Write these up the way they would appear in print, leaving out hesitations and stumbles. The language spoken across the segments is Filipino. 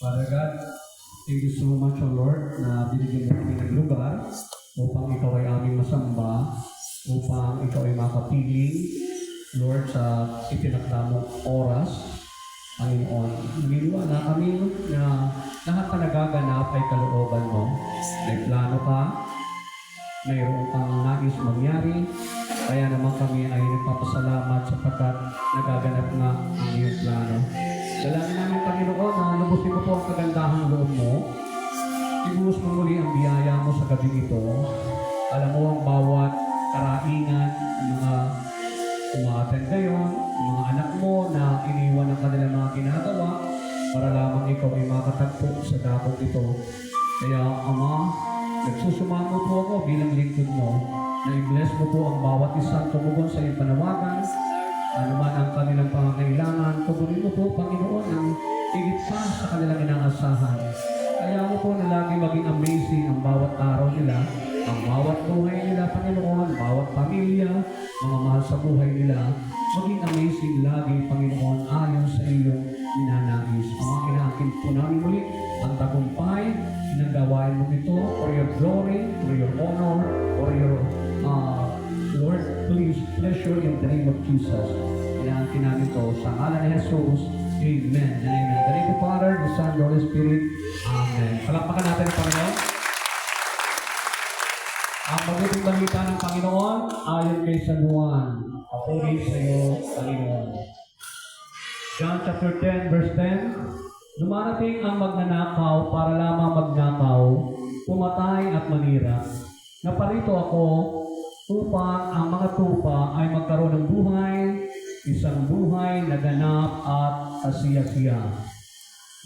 Father God, thank you so much, O Lord, na binigyan mo kami ng lugar upang ikaw ay aming masamba, upang ikaw ay makapiling, Lord, sa itinakda mong oras, Panginoon. Naniniwala kami na lahat na nagaganap ay kalooban mo. May plano ka, mayroon kang nais mangyari, kaya naman kami ay nagpapasalamat sapagkat nagaganap na ang iyong plano. Dalangin namin, Panginoon, na lubusin mo po ang kagandahang loob mo. Ibuhos mo muli ang biyaya mo sa gabi ito. Alam mo ang bawat karaingan, ang mga umaattend ngayon, ang mga anak mo na iniwan ang kanilang mga ginagawa para lamang ikaw ay makatagpo sa dakong ito. Kaya, Ama, nagsusumamo po ako bilang lingkod mo na i-bless mo po ang bawat isang tumugon sa iyong panawagan. Ano man ang kanilang pangangailangan, tugunin mo po, Panginoon, ang higit pa sa kanilang inaasahan. Kaya mo po na lagi maging amazing ang bawat araw nila, ang bawat buhay nila, Panginoon, bawat pamilya, mga mahal sa buhay nila, maging amazing lagi, Panginoon, ayon sa iyong ninanais. Ang mga kinaakin po namin muli, ang tagumpay, pinagawain mo ito for your glory, for your honor, for your Lord, please, pleasure in the name of Jesus. Kinaakin namin ito sa ngalan ni Jesus. Amen and amen. The name of the Father, the Son, the Holy Spirit. Amen. Palakpakan natin ang Panginoon. Ang mabuting balita ng Panginoon ayon kay San Juan. Papuri sa iyo, Panginoon. John chapter 10, verse 10. Dumarating ang magnanakaw para lamang magnakaw, pumatay at manira. Naparito ako upang ang mga tupa ay magkaroon ng buhay, isang buhay na ganap at kasiya-siya.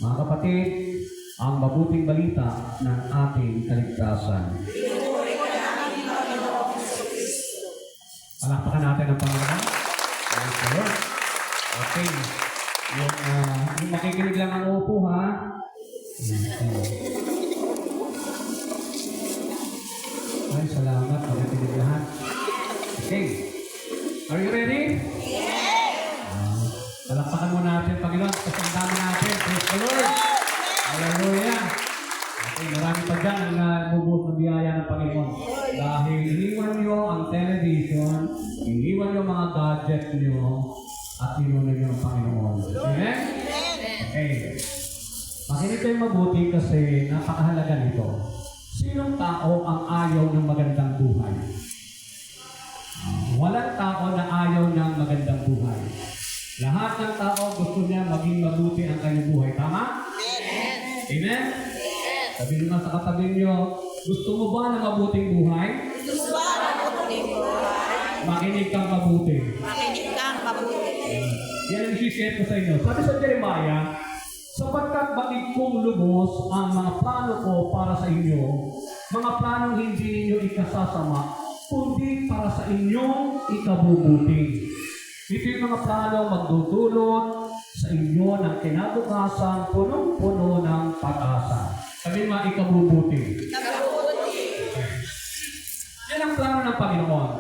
Mga kapatid, ang mabuting balita ng ating kaligtasan. Palakpakan natin ang Panginoon. Praise the Lord. Okay. Yung makikinig lang ang upo, ha? Ay, salamat. Makikinig lahat. Okay. Are you ready? Palakpakan mo natin, Panginoon. Pasandama natin. Praise the Lord. Hallelujah. Okay, marami pa dyan ang nabubuhos ng biyaya ng Panginoon. Dahil iniwan niyo ang television, iniwan niyo mga gadget niyo, at tinunod niyo ang Panginoon. Amen? Okay. Makinig kayo mabuti kasi napakahalaga nito. Sinong tao ang ayaw ng magandang buhay? Walang tao na ayaw ng magandang buhay. Lahat ng tao gusto niya maging mabuti ang kanyang buhay. Tama? Amen? Amen? Sabi naman sa katabi niyo, gusto mo ba ng mabuting buhay? Gusto ba ng mabuting buhay? Makinig kang mabuti. Makinig kang mabuti. Yan ang isishare ko sa inyo. Sabi sa Jeremiah, sapagkat bakit kong lubos ang mga plano ko para sa inyo, mga planong hindi ninyo ikasasama, kundi para sa inyong ikabubuti. Ito yung mga planong magdudulot sa inyo ng kinabukasan, punong-puno ng pag-asa. Sabi mga ikabubuti. Ikabubuti. Yan ang plano ng Panginoon.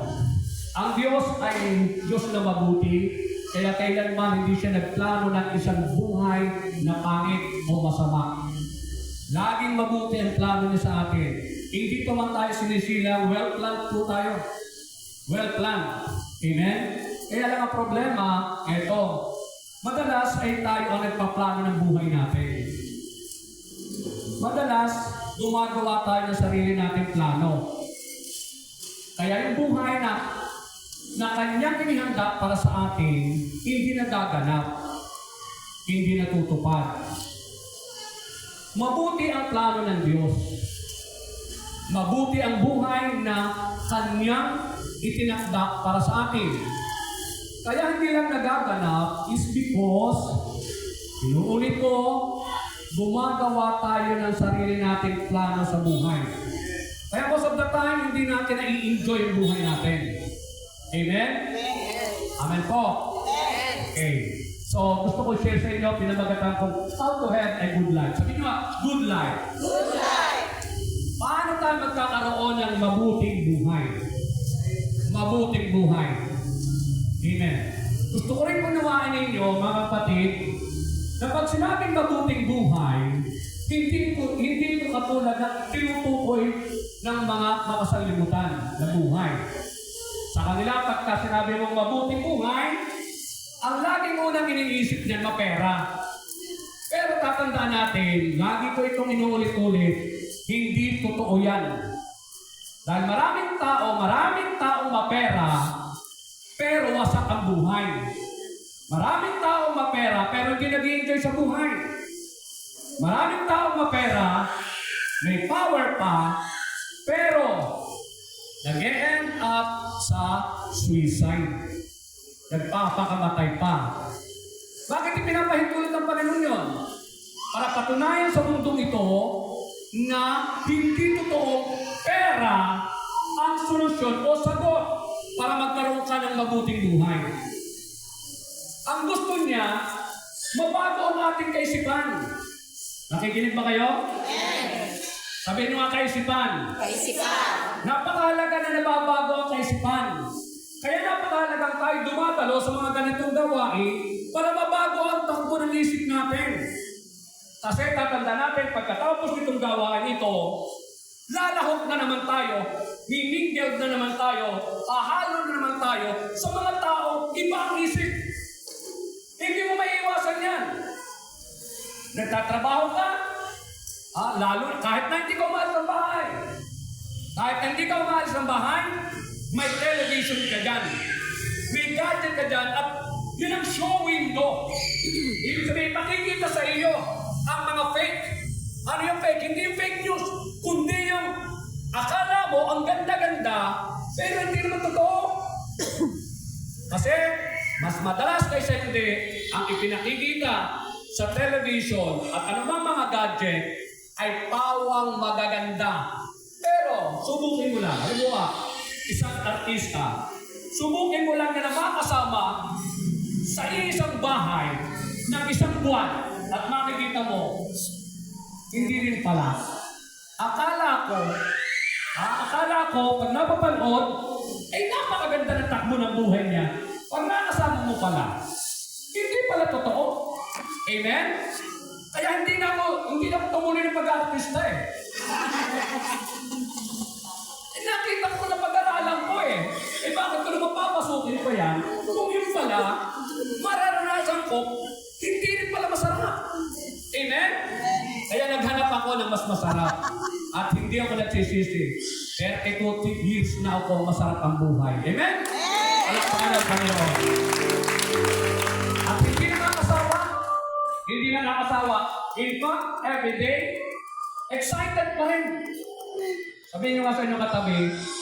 Ang Diyos ay Diyos na mabuti, kaya kailanman hindi siya nagplano ng isang buhay na pangit o masama. Laging mabuti ang plano niya sa atin. Hindi pa man tayo sinisila, well-planned po tayo. Well-planned. Amen? Kaya lang ang problema, eto, madalas ay tayo ang nagpaplano ng buhay natin. Madalas, gumagawa tayo ng sarili nating plano. Kaya yung buhay na kanyang inihanda para sa atin, hindi nagaganap, hindi natutupad. Mabuti ang plano ng Diyos. Mabuti ang buhay na kanyang itinakda para sa atin. Kaya hindi lang nagaganap is because, inuulit ko, gumagawa tayo ng sarili nating plano sa buhay. Kaya most of the time, hindi natin na-i-enjoy yung buhay natin. Amen? Amen po. Okay. So, gusto ko share sa inyo, pinamagatan ko, how to have a good life. Sabi nyo, good life. Good life. Paano tayo magkakaroon ng mabuting buhay? Mabuting buhay. Amen. Gusto ko rin punawain ninyo, mga kapatid, na pag sinabing mabuting buhay, katulad ng tinutukoy ng mga makasalimutan na buhay. Sa kanila, pagka sinabi mong mabuting buhay, ang laging unang iniisip niyan mapera. Pero tatandaan natin, lagi ko itong inuulit-ulit, hindi totoo yan. Dahil maraming taong mapera, pero wasak ang buhay. Maraming taong mapera, pero hindi nag-i-enjoy sa buhay. Maraming taong mapera, may power pa, pero nag-e-end up sa suicide. Nagpapakamatay pa. Bakit ipinapahintulot ng Panginoon yun? Para patunayan sa mundong ito na hindi totoo pera ang solusyon o sagot para magkaroon ka ng mabuting buhay. Ang gusto niya, mabago ang ating kaisipan. Nakikinig ba kayo? Sabihin nyo nga kaisipan. Kaisipan. Napakahalaga na nababago ang kaisipan. Kaya napakahalagang tayo dumadalo sa mga ganitong gawain para mabago ang takbo ng isip natin. Kasi tatanda natin, pagkatapos nitong gawain ito, lalahok na naman tayo, hininggil na naman tayo, ahalo na naman tayo sa mga tao, iba ang isip. Hindi mo maiiwasan yan. Nagtatrabaho ka, lalo kahit na hindi ka umalis ng bahay. Kahit hindi ka umalis ng bahay, may television ka dyan. May gadget ka dyan at yun ang show window. Ibig sabihin, makikita sa iyo ang mga fake. Ano yung fake? Hindi yung fake news, kundi yung akala mo ang ganda-ganda, pero hindi naman totoo. Kasi mas madalas kaysa hindi ang ipinakikita sa television at anumang mga gadget ay pawang magaganda. Pero subukin mo lang. Halimbawa, isang artista, subukin mo lang na makasama sa isang bahay ng isang buwan at makikita mo, hindi rin pala. Akala ko, pag napapanood, ay napakaganda ng takbo ng buhay niya. Pag nakasama mo pala, hindi pala totoo. Amen? Kaya hindi na ako tumuloy ng pag-artista eh. Nakita ko na pag-aralan ko eh. Bakit ko naman papasukin pa yan? Kung yun pala, mararanasan ko, hindi rin pala masarap. Amen? Kaya naghanap ako ng mas masarap. At hindi ako nagsisisi. 32 years na ako masarap ang buhay. Amen? Palakpakan ng Panginoon. At hindi nakakasawa. Hindi na nakakasawa. In fact, every day, excited pa rin. Sabihin nyo nga sa inyong katabi,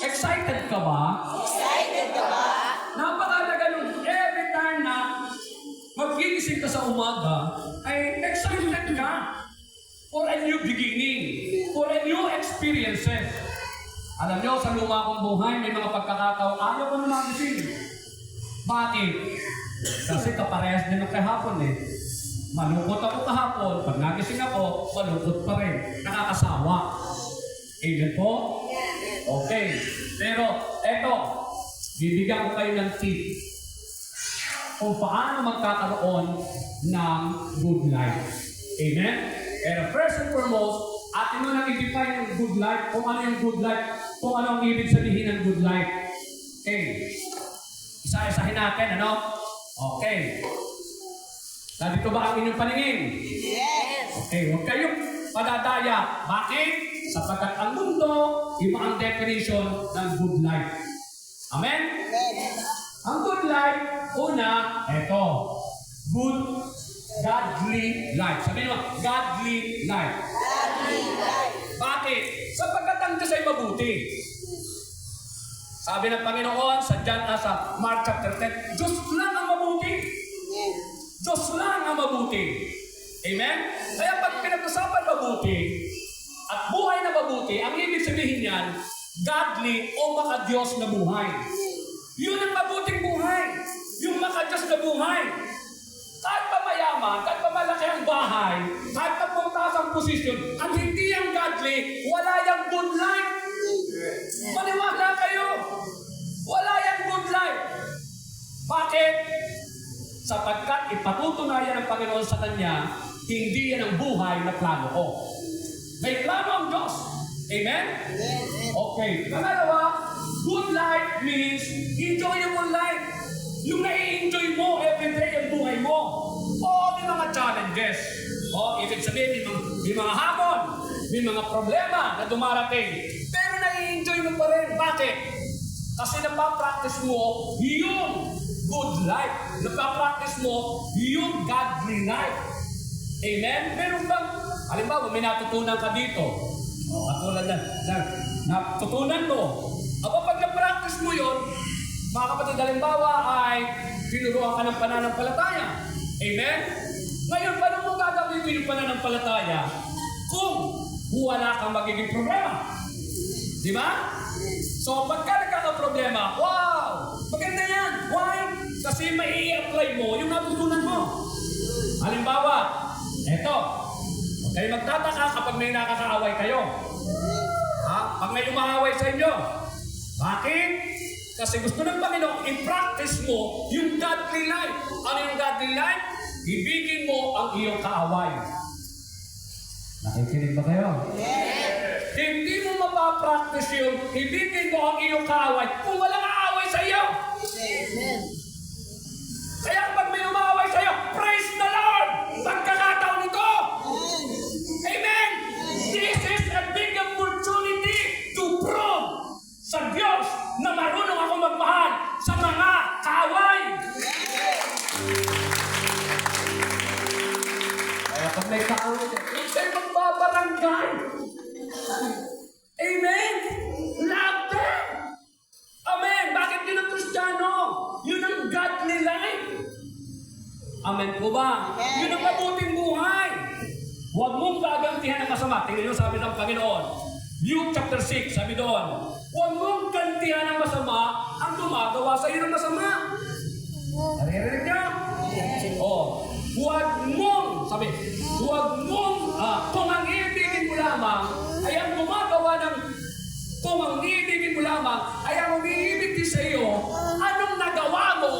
excited ka ba? Excited ka ba? Napakalaga nung every time na magigising ka sa umaga, ay excited ka for a new beginning, for a new experiences. Alam nyo, sa luma kong buhay, may mga pagkakataon, ayaw ko na magising. Bakit? Kasi kaparehas din ng kahapon eh. Malungkot ako kahapon, pag nagising ako, malungkot pa rin. Nakakasawa. Amen po? Okay. Pero, eto, bibigyan ko kayo ng tip kung paano magkakaroon ng good life. Amen? Pero first and foremost, atin mo nang i-define yung good life, kung ano yung good life, kung ano ang ibig sabihin ng good life. Okay. Isa-isahin natin, ano? Okay. Nandito ba ang inyong paningin? Yes. Okay, huwag kayong padadaya. Bakit? Sapagkat ang mundo, iba ang definition ng good life. Amen? Ang good life, una, eto. Good, godly life. Sabihin mo, godly life. Godly life. Bakit? Sapagkat ang Diyos ay mabuti. Sabi ng Panginoon sa Mark chapter 10, Diyos lang ang mabuti. Diyos lang ang mabuti. Amen? Kaya pag pinag-usapan mabuti, at buhay na mabuti, ang ibig sabihin niyan, godly o maka-Diyos na buhay. Yun ang mabuting buhay. Yung maka-Diyos na buhay. Kahit pa mayaman, kahit pa malaki ang bahay, kahit pa puntas ang posisyon, at hindi ang godly, wala yung good life. Maniwala kayo. Wala yung good life. Bakit? Sapagkat ipatutunayan ng Panginoon sa Kanya, hindi yan ang buhay na plano ko. May plano ang Diyos. Amen? Yes. Okay. Pangalawa, good life means enjoyable life. Yung nai-enjoy mo everyday ang buhay mo. O may mga challenges. O ibig sabihin, may mga hamon, may mga problema na dumarating. Pero nai-enjoy mo pa rin. Bakit? Kasi napapractice mo yung good life. Napapractice mo yung godly life. Amen? Meron bang, halimbawa, may natutunan ka dito. O, katulad na, natutunan mo. Aba, pag na-practice mo yun, mga kapatid, halimbawa ay tinuruan ka ng pananampalataya. Amen? Ngayon, paano mo gagawin yung pananampalataya kung wala kang magiging problema? Di ba? So, pagka nagkakaproblema, wow! Maganda yan! Why? Kasi may i-apply mo yung natutunan mo. Halimbawa, eto, huwag kayo magtataka kapag may nakakaaway kayo. Ha? Pag may umaaway sa inyo. Bakit? Kasi gusto ng Panginoon, i-practice mo yung godly life. Ano yung godly life? Ibigin mo ang iyong kaaway. Nakikinig ba kayo? Hindi mo mapapractice yung ibigin mo ang iyong kaaway kung walang aaway sa iyo. Amen. Kaya pag may umaaway sa iyo, praise the Lord! Pagkakataon ito! Amen! This is a big opportunity to prove sa Diyos na marunong ako magmahal sa mga kaaway. Kaya pag may kaaway, Huwag kayo magbabarangay. Amen? Love them. Amen. Bakit yun ang Kristiyano? Yun ang godly life. Amen po ba? Yun ang mabuting buhay. Huwag mong gagantihan ng masama. Tingnan nyo sabi ng Panginoon. Luke chapter 6, sabi doon. Huwag mong gantihan ng masama ang gumagawa sa iyo ng masama. Naririnig niyo? Huwag mong, sabi, huwag mong, kung ang ibigin mo lamang ay ang gumagawa ng, kung ang ibigin mo lamang ay ang umiibig din sa iyo, anong nagawa mo,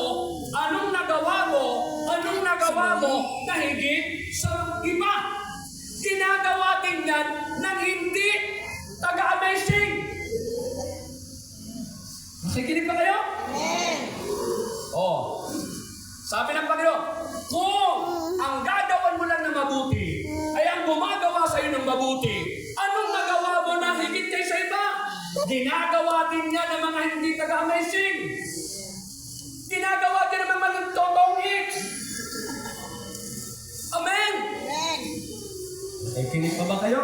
anong nagawa mo, anong nagawa mo na higit sa iba? Ginagawa din yan ng hindi taga-amazing. Nakikinig ba kayo? Sabi ng Panginoon, kung ang gagawin mo lang na mabuti ay ang gumagawa sa iyo ng mabuti, anong nagawa mo na higit kay sa iba? Ginagawa din niya ng mga hindi taga-amazing. Ginagawa din ng mga totoong hits. Amen? nakikinig pa ba kayo?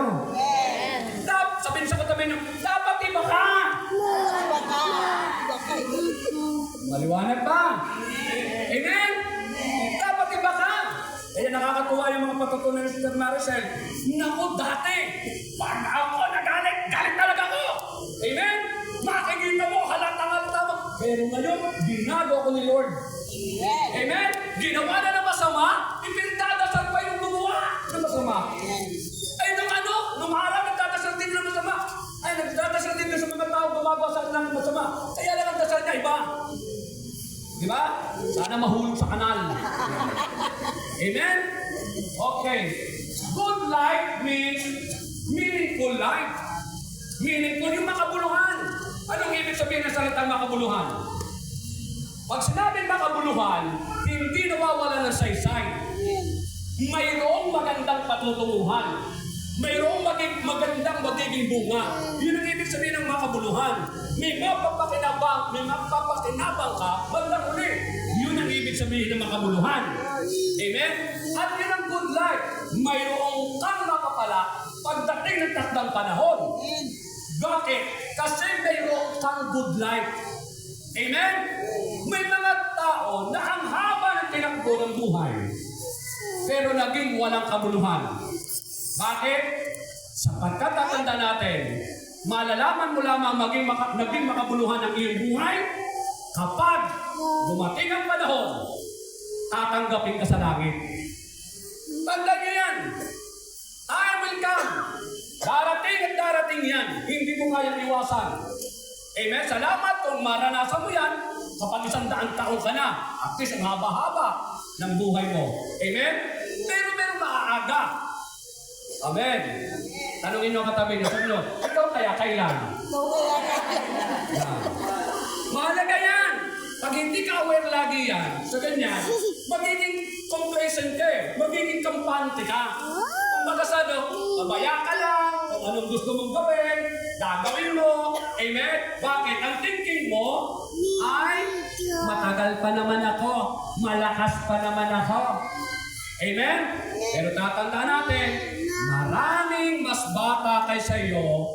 Sabihin sa katabi nyo, dapat iba ka. Maliwanag ba? Amen? Dapat iba ka. Kaya nakakatuwa yung mga patutunan ni Sister Maricel. Naku, dati, pag ako nagalit, galit talaga ako. Amen? Makikita mo, halata mo. Pero ngayon, binago ako ni Lord. Amen? Ginawa na ng masama, ipinagdadasal pa yung gumawa ng masama. Ay, nung araw, nagdadasal din ng masama. Ay, nagdadasal din sa mga tao gumagawa sa ng masama. Kaya lang ang dasal niya, iba. Di ba? Sana mahulog sa kanal. Amen? Okay. Good life means meaningful life. Meaningful yung makabuluhan. Anong ibig sabihin ng salitang makabuluhan? Pag sinabing makabuluhan, hindi nawawala ng saysay. Mayroong magandang patutunguhan. Mayroong magandang magiging bunga. Yun ang ibig sabihin ng makabuluhan. May mapapakinabang ka, bandang uli. Yun ang ibig sabihin ng makabuluhan. Amen? At yun ang good life. Mayroong kang mapapala pagdating ng takdang panahon. Bakit? Kasi mayroong kang good life. Amen? May mga tao na ang haba ng tinakbo ng buhay, pero naging walang kabuluhan. Bakit? Sapagkat tatanda natin, malalaman mo lamang naging makabuluhan ang iyong buhay kapag dumating ang panahon, tatanggapin ka sa langit. Tanda niyo yan. I will come. Darating at darating yan. Hindi mo kayang iwasan. Amen? Salamat kung maranasan mo yan kapag 100 taon ka na. At least ang haba-haba ng buhay mo. Amen? Pero maaga. Amen. Tanungin nyo ang katabi nyo. Sabi nyo, ikaw kaya kailan? Yan. Mahalaga yan. Pag hindi ka aware lagi yan, sa ganyan, magiging complacent ka eh. Magiging kampante ka. Kung magkasado, babaya ka lang, kung anong gusto mong gawin, gagawin mo. Amen? Bakit? Ang thinking mo ay, matagal pa naman ako, malakas pa naman ako. Amen? Pero tatandaan natin, maraming mas bata kaysa iyo,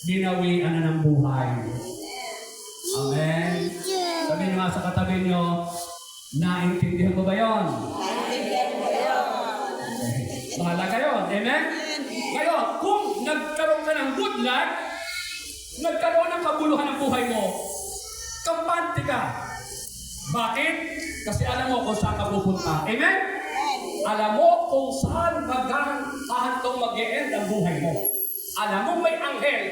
binawian na ng buhay. Amen? Sabihin nga sa katabi nyo, naintindihan mo ba yun? Mahalaga yun. Amen? Ngayon, kung nagkaroon ka ng good life, nagkaroon ng kabuluhan ng buhay mo, kampante ka. Bakit? Kasi alam mo kung saan ka pupunta. Amen? Alam mo kung saan hahantong mag-e-end ang buhay mo. Alam mo may anghel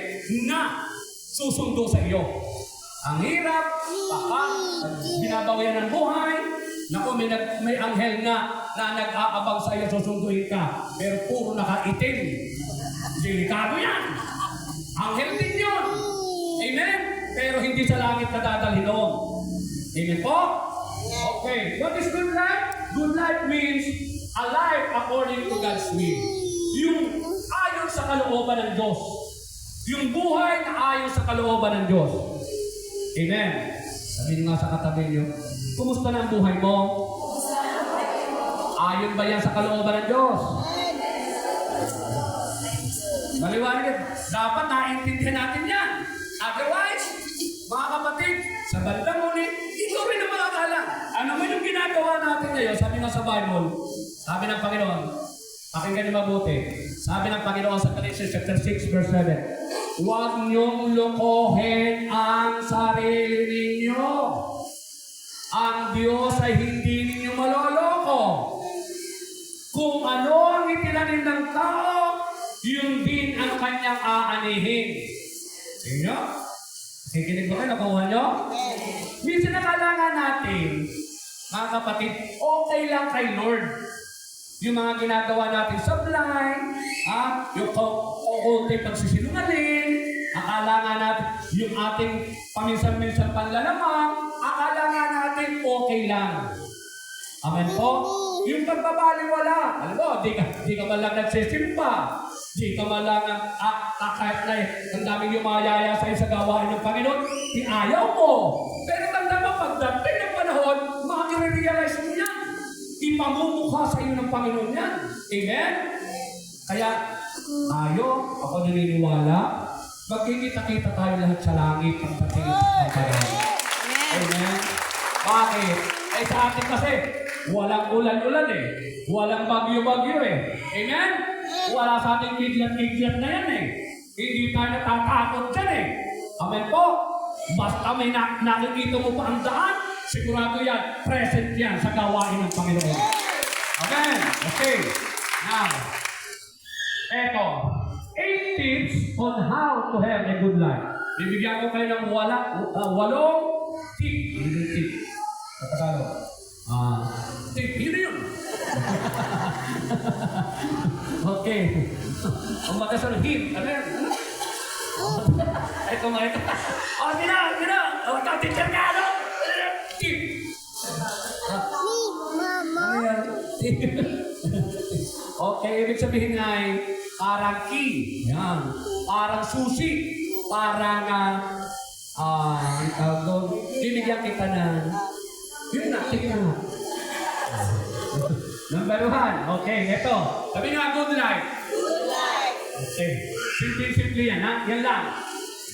na susundo sa iyo. Ang hirap, baka binabawian ng buhay, naku, may anghel na nag-aabang sa iyo, susunduin ka. Pero puro nakaitim. Delikado yan. Anghel din yun. Amen? Pero hindi sa langit na dadalhin doon. Amen po? Okay. What is good life? Good life means a life according to God's will. Yung ayon sa kalooban ng Diyos. Yung buhay na ayon sa kalooban ng Diyos. Amen. Sabihin nga sa katabi niyo, kumusta na ang buhay mo? Ayon ba yan sa kalooban ng Diyos? Maliwanag yan. Dapat naintindihan natin yan. Otherwise, mga kapatid, sa bandang huli, ikaw rin ang makakala. Ano man yung ginagawa natin ngayon, sabi nga sa Bible, sabi ng Panginoon, pakinggan niyo mabuti. Sabi ng Panginoon sa Galatians chapter 6 verse 7, huwag niyong lokohin ang sarili ninyo. Ang Diyos ay hindi ninyo maloloko. Kung ano ang itinanim ng tao, yun din ang kanyang aanihin. Tingnan nyo? Kikinig ba kayo? Nakuha nyo? Minsan nakalangan natin, mga kapatid, okay lang kay Lord. Yung mga ginagawa natin sa blind, yung kukunti pagsisinungaling, akala nga natin, yung ating paminsan-minsan panlalamang, akala nga natin okay lang. Amen po? Yung pagbabaliwala, alam mo, di ka man lang nagsisimpa, di ka man lang kahit na ang daming yumayaya sa'yo sa gawain ng Panginoon, di ayaw mo. Pero tanda mo, pagdating ng panahon, makakire-realize mo yan. Ipamumukha sa iyo ng Panginoon yan. Amen? Kaya, ako naniniwala, magkikita-kita tayo lahat sa langit ang patingin ng Panginoon. Amen? Bakit? Ay sa atin kasi, walang ulan-ulan eh. Walang bagyo-bagyo eh. Amen? Wala sa ating kidlat-kidlat na yan eh. Hindi tayo natatakot dyan eh. Amen po? Basta may nakikita mo pa ang daan, sigurado yan, present yan sa gawain ng Panginoon. Amen? Okay. Now, eto, 8 tips on how to have a good life. Bibigyan ko kayo ng 8 tip. Tip. Sa Tagalog. Tip. Yun. Okay. Ang magasal hip. Ano yan? Ito. Gina. Teacher ka, ano? Tip. Ano yan? Okay, ibig sabihin nga ay parang key. Yan. Parang susi. Parang, bibigyan kita ng, yun na, sige na. Number 1. Okay, ito. Sabi nga, good life. Good life. Okay. Simple yan, ha? Yan lang.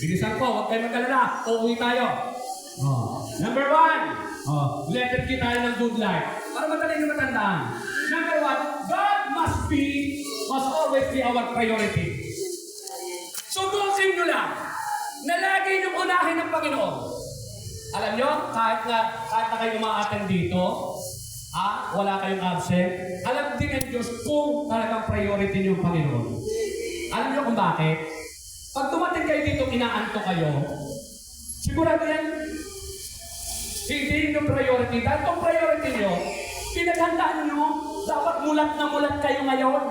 Bilisan ko, huwag kayo mag-alala. Uuwi tayo. Number 1. Letter K tayo ng good life. Para madali nyo matandaan. Number 1, God must always be our priority. So, dosin nyo lang na lagi nyo unahin ng Panginoon. Alam nyo, kahit na kayo umaattend dito, wala kayong absent, alam din ng Diyos kung talagang priority nyo yung Panginoon. Alam nyo kung bakit? Pag dumating kayo dito, inaanto kayo, sigurado yan, hindi yung priority. Dahil kung priority nyo, pinaghandaan nyo, dapat mulat na mulat kayo ngayon.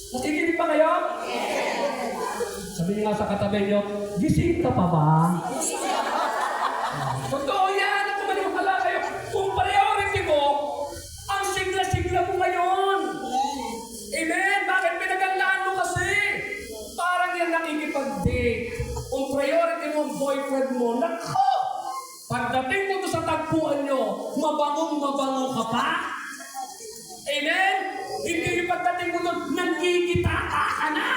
Nakikinig pa kayo? Sabi niyo nga sa katabi niyo, gising ka pa ba? Totoo yan! Kung maniwala kayo, kung priority mo, ang sigla-sigla mo ngayon. Amen? Bakit pinagandaan mo kasi? Parang yan nakikipag-date. Kung priority mo ang boyfriend mo, nako! Pagdating mo to sa tagpuan nyo, mabangong-mabango ka pa? Amen? Hindi yung pagdating mo doon, nagkikitaka ka na.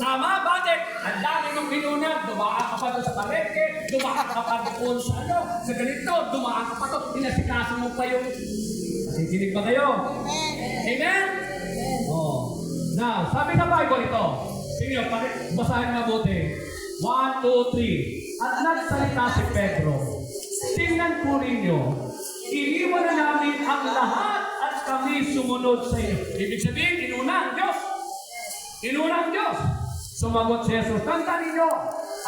Tama? Bakit? Ang dami mong pinunag, dumaan ka pa doon sa palengke, dumaan ka pa doon sa ano, sa ganito, dumaan ka pa doon, inasikaso mo pa yung... Nakikinig ba kayo? Amen? Oh. Now, sabi sa Bible ito, tingnan, basahin mabuti. 1, 2, 3. At nagsalita si Pedro, tingnan po ninyo, iniwan na namin ang lahat at kami sumunod sa iyo. Ibig sabihin, inuna ang Diyos. Inuna ang Diyos. Sumagot si Jesus, tanda ninyo,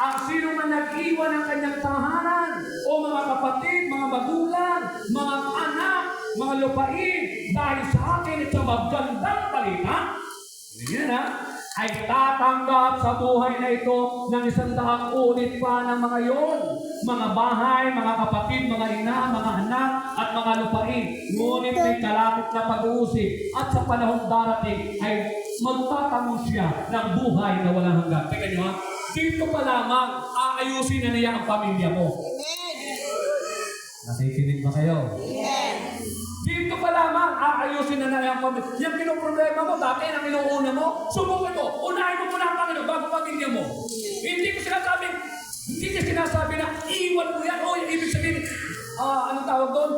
ang sino man nag-iwan ng kanyang tahanan, o mga kapatid, mga magulang, mga anak, mga lupain, dahil sa akin at sa magandang balita, hindi na, ay tatanggap sa buhay na ito ng 100 ulit pa ng mga yon. Mga bahay, mga kapatid, mga ina, mga anak, at mga lupain. Ngunit may kalapit na pag-uusig at sa panahong darating ay magtatangon siya ng buhay na walang hanggan. Tingnan nyo ha, dito pa lamang aayusin na niya ang pamilya mo. Nakikinig ba kayo? Dito pa lamang aayusin na niya ang pamilya. Yung pinoproblema mo, dati ang inuuna mo, subukan mo, unahin mo muna ang Panginoon bago pamilya mo. Hindi niya sinasabi na iwan mo yan, o ibig sabihin, anong tawag doon?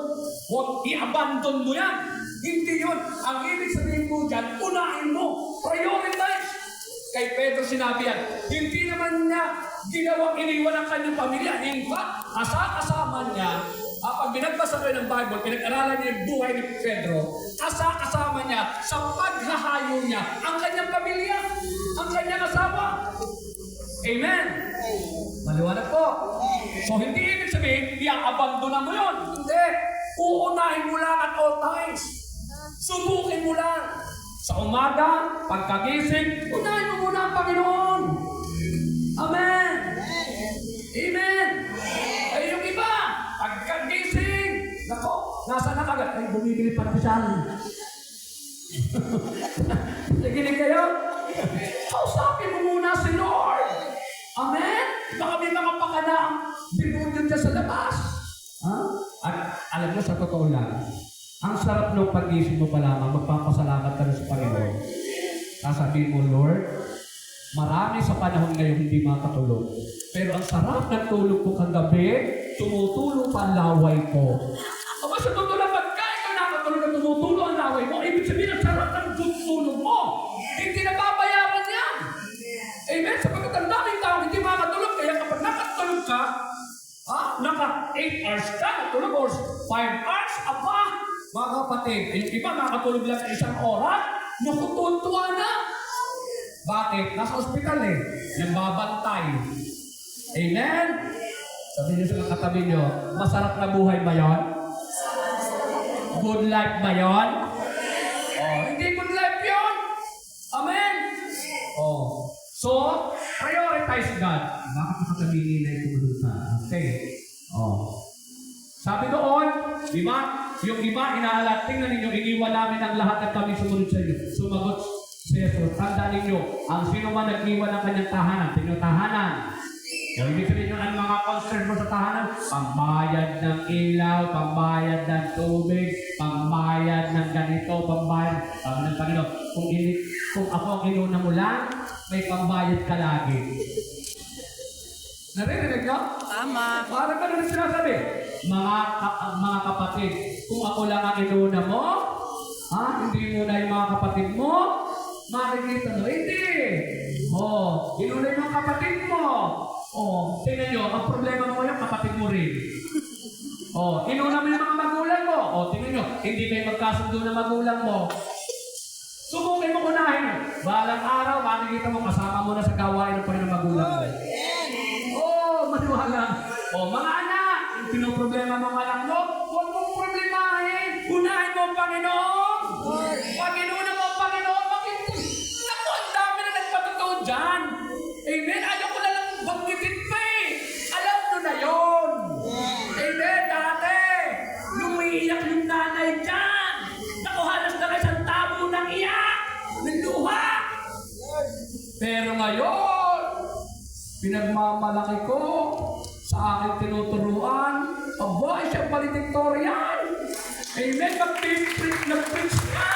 Huwag i-abandon mo yan. Hindi yun. Ang ibig sabihin mo dyan, unahin mo. Prioritize. Kay Pedro sinabi yan, hindi naman niya ginawang iniwan ang kanyang pamilya. In fact, kasama niya, pag binagbasa kayo ng Bible, pinag-aralan niya yung buhay ni Pedro, kasama niya sa paghahayo niya ang kanyang pamilya, ang kanyang asawa. Amen? Maliwanag po. So, hindi ibig sabihin, i-abandona mo yun. Hindi. Uunahin mo lang at all times. Subukin mo lang. Sa umaga, pagkagising, unahin mo muna ang Panginoon. Amen. Amen. Ay, yung iba, pagkagising, nako, nasa na kagad? Ay, bumibili pa ng pisang. Naginig kayo? Kausapin mo muna si Lord. Amen? Baka may mga pakanaang demonyo dyan sa labas. Ha? At alam mo, sa totoo lang, ang sarap ng pag-isip mo pa lamang, magpapasalamat ka na sa Panginoon. Sasabihin mo, Lord, marami sa panahon ngayon hindi makatulog. Pero ang sarap ng tulog ko kagabi, tumutulong pa ang laway ko. Aba, sa totoo lang, pagka ikaw nakatulog na tumutulong ang laway mo, ibig sabihin, ang sarap ng tulog mo. Hindi nababayaran yan. Amen? Sapagkat ang daming tao hindi makatulog, kaya kapag nakatulog ka, naka 8 hours ka, natulog or 5 hours, aba, mga kapatid, yung iba nakatulog lang sa 1 oras, nakutuntua na. Bakit? Nasa ospital nagbabantay. Amen? Sabi niyo sa katabi niyo, masarap na buhay ba yun? Good life ba yun? Hindi good life yun. Amen? So, prioritize God. Bakit nakatabi na ito sa okay? Sabi doon, di ba? Yung iba, inaalat, tingnan ninyo, iniwan namin ang lahat at kami sumunod sa inyo. Sumagot si Jesus, tandaan ninyo, ang sino man nag-iwan ng kanyang tahanan, tingnan tahanan. Kung ibig sabihin nyo, ang mga concern mo sa tahanan, pambayad ng ilaw, pambayad ng tubig, pambayad ng ganito, pambayad, sabi ng Panginoon, kung ako ang inuna mo lang, may pambayad ka lagi. Naririnig nyo? Tama. Parang ka naman sinasabi, mga kapatid, kung ako lang ang inuna mo, hindi muna yung mga kapatid mo, makikita mo, hindi. Inuna yung mga kapatid mo. Tingnan nyo, ang problema mo ngayon, kapatid mo rin. Inuna mo yung mga magulang mo. Tingnan nyo, hindi kayo magkasundo na magulang mo. Subukin mo unahin. Balang araw, makikita mo, kasama mo na sa gawain ng Panginoon magulang mo. Maniwala. Mga anak, yung pinoproblema mo anak mo, huwag mong problemahin. Unahin mo ang Panginoon. Pag inuna mo ang Panginoon, dyan. Amen? Ayaw ko na lang banggitin pa eh. Alam nyo na yun. Amen? Dati, lumiiyak yung nanay dyan. Naku, halos na isang tabo ng iyak. Ng luha. Pero ngayon, pinagmamalaki ko sa aking tinuturuan, aba, siyang valedictorian. Amen? Nag-preach ka.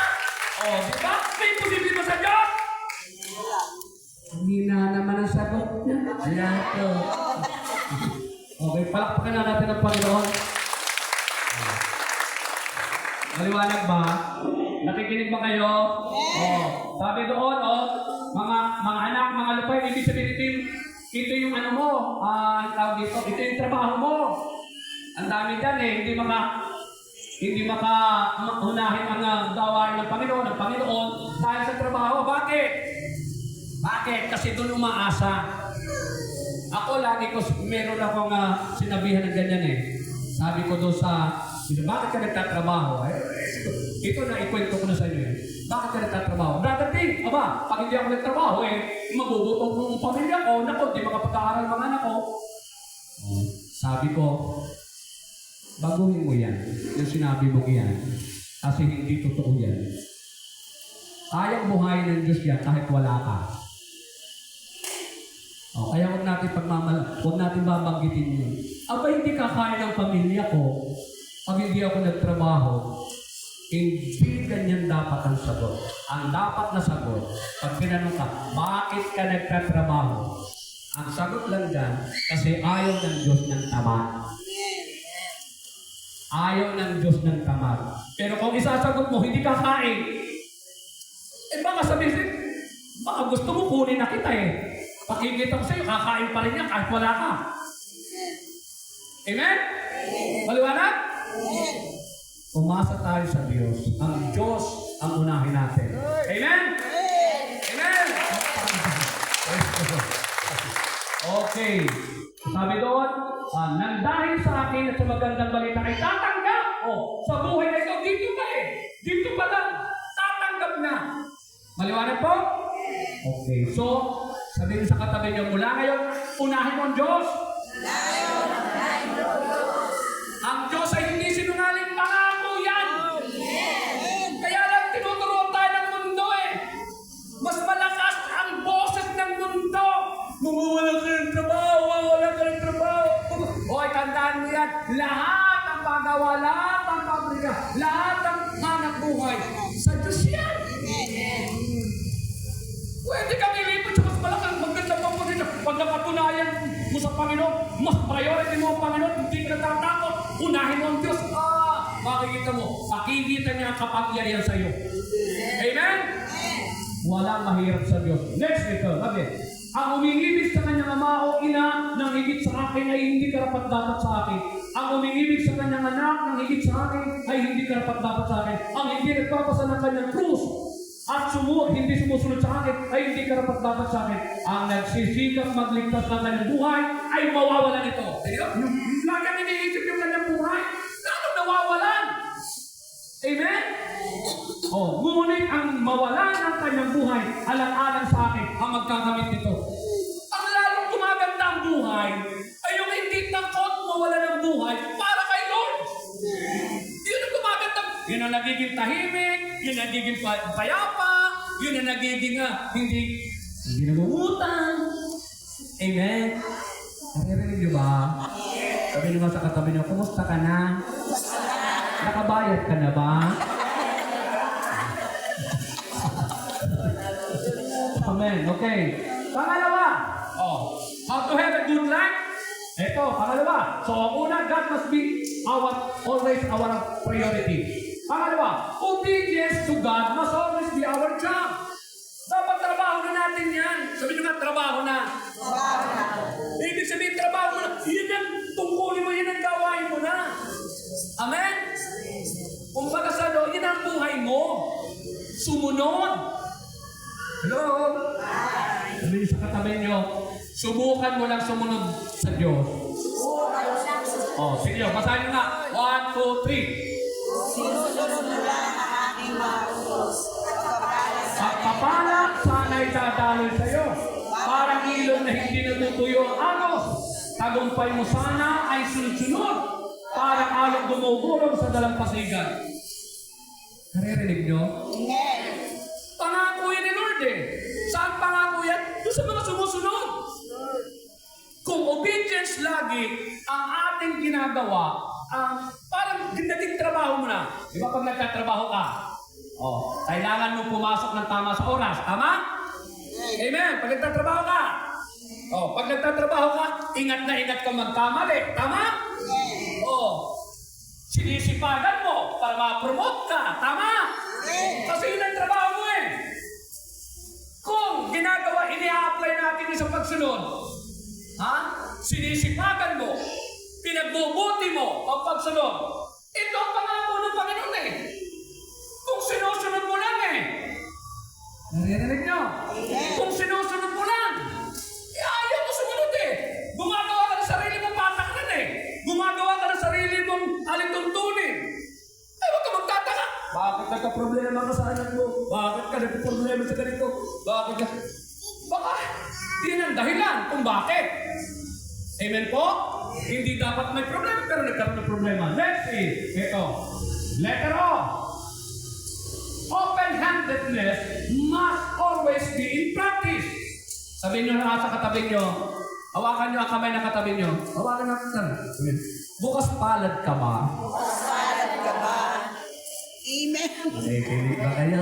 O, di ba? May posible ba sa Diyos? Hindi na naman ang sagot niya. Ayan ko. Okay, palakpakan na natin ang Panginoon. Maliwanag ba? Nakikinig ba kayo? Oh, sabi doon, mga anak, mga lupay, ibig sabihin ito yung ano mo, ang tawag dito, ito yung trabaho mo. Ang dami dyan eh, hindi unahin ang gawain ng Panginoon dahil sa trabaho. Bakit? Kasi doon umaasa. Ako lagi ko, meron akong sinabihan ng ganyan eh. Sabi ko doon bakit ka nagtatrabaho? Ito na ikwento ko na sa inyo eh. Bakit ka nagtatrabaho? Brother Ding, pag hindi ako nagtrabaho magugutom ng pamilya ko, naku, di makapag-aaral mga anak ko. Sabi ko, baguhin mo yan. Yung sinabi mo yan. Kasi hindi totoo yan. Kayang buhayin ng Diyos yan kahit wala ka. Kaya huwag natin babanggitin yun. Hindi kakain ng pamilya ko pag hindi ako nagtrabaho. Hindi ganyan dapat ang sagot. Ang dapat na sagot, pag tinanong ka, bakit ka nagtatrabaho? Ang sagot lang dyan, kasi ayaw ng Diyos ng tamad. Ayaw ng Diyos ng tamad. Pero kung isasagot mo, hindi kakain. Baka sabihin, baka gusto mo kunin na kita eh. Pakikita ko sa'yo, kakain pa rin yan kahit wala ka. Amen? Maliwanag? Umasa tayo sa Diyos. Ang Diyos ang unahin natin. Amen? Amen? Okay. Sabi doon, nang dahil sa akin at sa magandang balita ay tatanggap. Sa buhay na ito, dito pa eh. Dito pa lang. Tatanggap na. Maliwanag po? Okay. So, sabihin sa katabi niyo, mula ngayon, unahin mo ang Diyos. Ang Diyos ay hindi sinungaling, pangako yan. Kaya lang tinuturuan tayo ng mundo eh. Mas malakas ang boses ng mundo. Wala ka ng trabaho, wala ka ng trabaho. Hoy, tandaan mo yan. Lahat ang pagawa, lahat ang pabrika, lahat ang hanap buhay. Sa Diyos yan. Pwede kang ilipot sa mas malaking magandang pamilya. Pag napatunayan mo sa Panginoon, mas priority mo ang Panginoon, hindi ka natatakot, unahin mo ang Diyos. Makikita mo, makikita niya ang kapangyarihan sa iyo. Amen? Walang mahirap sa Diyos. Next ito, sabi, ang umingibig sa kanyang ama o ina ng higit sa akin ay hindi karapat-dapat sa akin. Ang umingibig sa kanyang anak ng higit sa akin ay hindi karapat-dapat sa akin. Ang hindi nagpapasa ng kanyang krus at hindi sumusunod sa akin ay hindi karapat-dapat sa akin. Ang nagsisikap magligtas ng kanyang buhay ay mawawalan ito. Lagi ang iniisip yung kanyang buhay, lalong nawawalan. Amen? Ngunit ang mawalan ng kanyang buhay, alang-alang sa akin ang magkakamit nito. Ang lalong gumaganda ang buhay ay yung hindi takot mawalan ng buhay para kay Lord. Yun ang gumaganda. Yun ang nagiging tahimik, yun ang nagiging payapa, yun ang nagiging hindi nangungutang. Amen? Naririnig niyo ba? Sabi naman sa katabi niyo, kumusta ka na? Nakabayad ka na ba? Amen. Okay. Pangalawa. How to have a good life? Ito, pangalawa. So, una, God must be always our priority. Pangalawa, obedience to God must always be our job. Dapat trabaho na natin yan. Sabi nyo nga, trabaho na. Ibig sabihin, trabaho mo na. Yan ang tungkulin mo, yan ang gawain mo na. Amen? Kung baga sa loob, yan ang buhay mo. Sumunod. Hello? Sabi sa katabi nyo, subukan mo lang sumunod sa Diyos. Sige, basahin nyo na. 1, 2, 3. Sinusunod mo lang ang aking mga utos at At kapala, sana'y dadaloy sa'yo. na hindi natutuyo ang agos. Tagumpay mo sana ay sunod-sunod para alok gumugulong sa dalampasigan. Naririnig nyo? Amen. Pangako yan ni Lord eh. Saan pangako yan? Doon sa mga sumusunod. Kung obedience lagi ang ating ginagawa, parang naging trabaho mo na. Di ba pag nagtatrabaho ka, kailangan mo pumasok ng tama sa oras. Tama? Amen. Pag nagtatrabaho ka, pag nagtatrabaho ka, ingat na ingat ka magkamali. Tama? Sinisipagan mo para ma-promote ka. Tama? Kasi yun ang trabaho mo eh. Kung ginagawa, ini-apply natin sa pagsunod, sinisipagan mo, pinagbubuti mo ang pagsunod. Ito ang pangako ng Panginoon eh. Kung sinusunod mo lang eh. Naririnig nyo? Kung sinusunod mo lang, ayaw mo sumunod eh. Gumagawa ka ng sarili mong pataklan eh. Gumagawa ka ng sarili mong alituntunin. Ay, huwag ka magtataka. Bakit nagka-problema ka sa anak mo? Bakit ka nagka-problema sa ganito? Bakit ka? Baka, yun ang dahilan kung bakit. Amen po? Hindi dapat may problema, pero nagkaroon ng problema. Let's see. Ito. Letter O. Open-handedness must always be in practice. Sabihin nyo na sa katabi nyo, hawakan nyo ang kamay ng katabi nyo. Hawakan natin. Bukas palad ka ba? Bukas palad ka ba? Amen. Nakikinig ba kayo?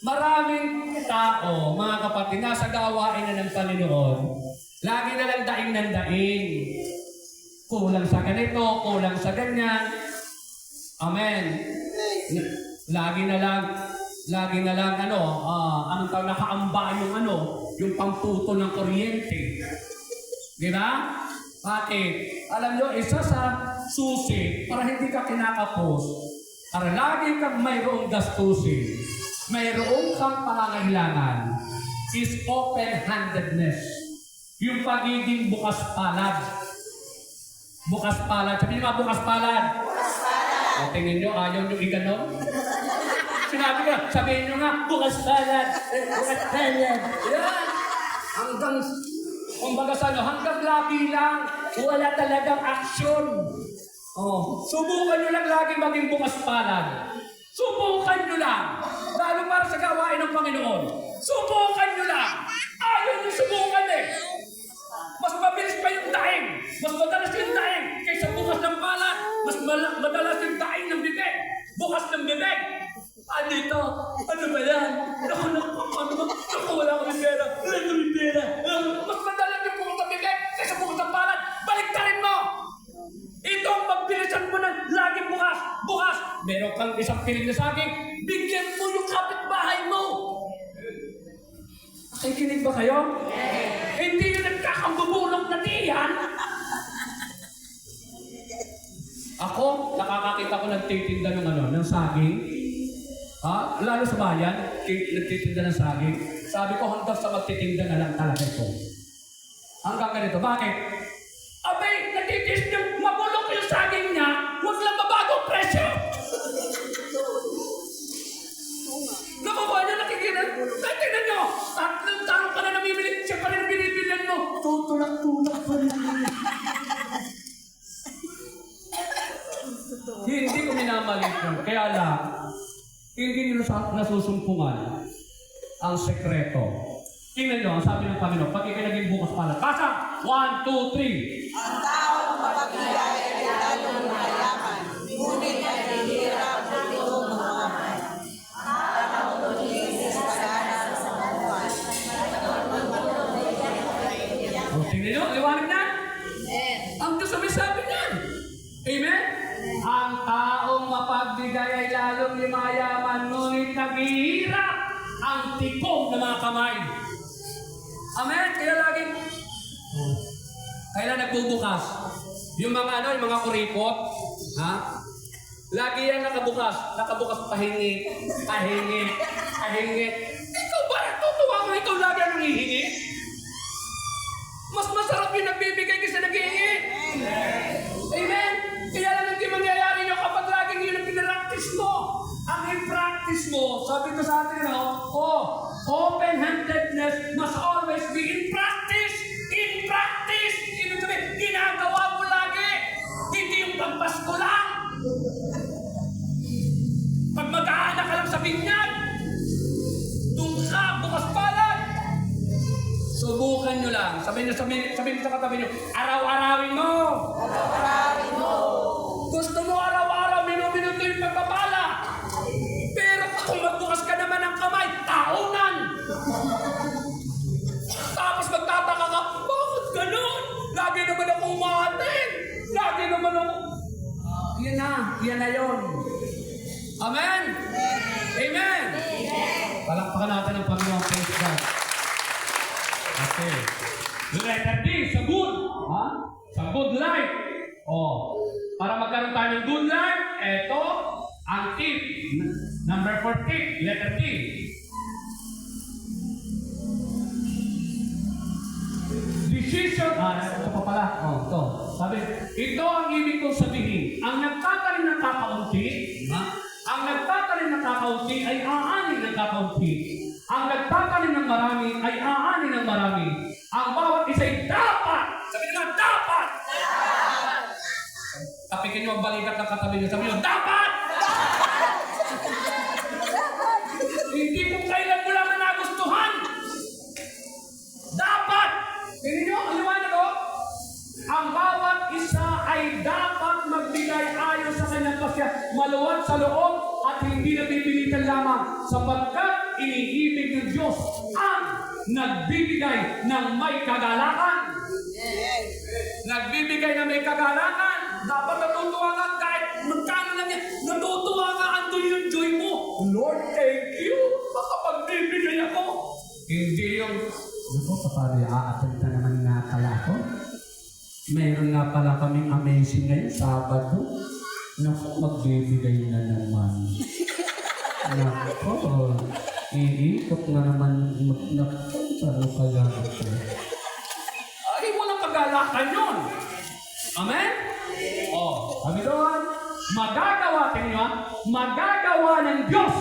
Maraming tao, mga kapatid, nasa gawain na ng Panginoon. Lagi na lang daing ng daing. Kulang sa ganito, kulang sa ganyan. Amen. Lagi na lang, anong tawag, nakaamba yung pamputo ng kuryente. Di ba? Bakit? Alam nyo, isa sa susi para hindi ka kinakapos, para lagi kang mayroong gastusin, mayroong kang pangangailangan, is open-handedness. Yung pagiging bukas palad. Bukas palad. Sabihin nyo nga, bukas palad. Bukas palad. O, tingin nyo, ayaw nyo iganon? Sinabi ko, sabihin nyo nga, bukas palad. Bukas palad. Yan. Hanggang, kumbaga sa hanggang labi lang. Wala talagang aksyon. Subukan nyo lang lagi maging bukas palad. Subukan nyo lang. Lalo para sa gawain ng Panginoon. Subukan nyo lang. Ayaw nyo subukan eh. Mas mabilis pa yung daing. Mas madalas yung daing kaysa bukas ng palad. Mas madalas yung daing ng bibig. Bukas ng bibig. Dito, ano ba yan? Naku, wala kami pera. Wala kami pera. Mas madalas yung bukas ng bibig kaysa bukas ng palad. Baliktarin mo! Ito ang magbilisan mo ng laging bukas. Bukas! Meron kang isang piling na saging, bigyan mo yung kapitbahay mo. Nakikinig ba kayo? Hindi yung nagkakambubulong na diyan. Ako, nakakakita ko nagtitinda ng saging. Lalo sa bayan, nagtitinda ng saging. Sabi ko, hanggang sa magtitinda na lang talaga ito. Hanggang ganito. Bakit? Abay, nagtitis niyang mabulok yung saging niya, huwag lang mabagong presyo. Nakukuha niya, nakikita. Tingnan niyo, tatlong taon ka na namimili, siya pa rin binibilan mo. Tutulak-tulak pa rin. Hindi ko minamalit yun. Kaya lang, hindi nyo nasusumpungan ang sekreto. Tingnan nyo, ang sabi ng Panginoon, pag ikay naging bukas pala. Basa! 1, 2, 3. Ang taong mapagbigay ay lalong mayaman. Ngunit ay nahihirap ng iyong makamay. At ang tulisis sa kanan sa buwan. Tingnan nyo, liwanag na. Ang Diyos ang sabi niyan. Amen? Ang taong mapagbigay ay lalong mayaman, ngunit naghihirap ang tikom ng mga kamay. Amen? Kaya laging, kailan nagbubukas? Yung mga yung mga kuripot, lagi yan nakabukas pahingi. Ikaw ba natutuwa mo ikaw lagi ang nangihingi? Mas masarap yung nagbibigay kasi naghihingi. Amen? Kaya lang hindi mangyayari nyo kapag laging yun ang pinaractice mo. Ang i-practice mo, sabi ko sa atin ano, open-handedness must always be in practice. In practice. Ibig sabihin, ginagawa mo lagi. Hindi yung pagpasko lang. Pag mag-aanak ka lang sa binyag, doon ka, bukas palad. Subukan nyo lang. Sabihin nyo sa katabi nyo, araw-arawin mo. Araw-arawin mo. Gusto mo araw-araw, minuminuto yung pagpapala. Pero kung magbukas ka naman ng kamay, taonan. Tapos magtataka ka, bakit ganun? Lagi naman ako umatin. Lagi naman ako... yan na yun. Amen? Amen? Palakpakan natin ang Panginoon. Praise God. Okay. Letter D, sa good. Ha? Sa good life. Para magkaroon tayo ng good life, eto, ang tip. Number 4 tip, letter D. Decision, ito pa pala. Ito. Sabi, ito ang ibig kong sabihin. Ang nagtatanim ng kakaunti, ang nagtatanim ng kakaunti ay aanin ng kakaunti. Ang nagtatanim ng marami ay aanin ng marami. Ang bawat isa ay dapat. Sabi naman, dapat. Tapikin nyo ang balikat ng katabi nyo. Sabi nyo, dapat! Hindi kung kailan mo lang nagustuhan. Dapat! Tingnan nyo, ang liwanag ko. Ang bawat isa ay dapat magbigay ayon sa kanyang pasya, maluwag sa loob at hindi napipilitan lamang sapagkat iniibig ng Diyos ang nagbibigay ng may kagalakan. Nagbibigay na may kagalakan. Dapat natutuwa ka kahit magkano lang yan. Natutuwa ka, andun yung joy mo. Lord, thank you. Makapagbibigay ako. Hindi yung... Naku, kapag a-attend na naman nga pala ako. Meron nga pala kaming amazing ngayon, Sabado. Naku, magbibigay na naman. Naku, iikot na naman. Naku, ano kaya ito? Ay, walang kagalakan yun. Amen? Sabi doon, magagawa ng Diyos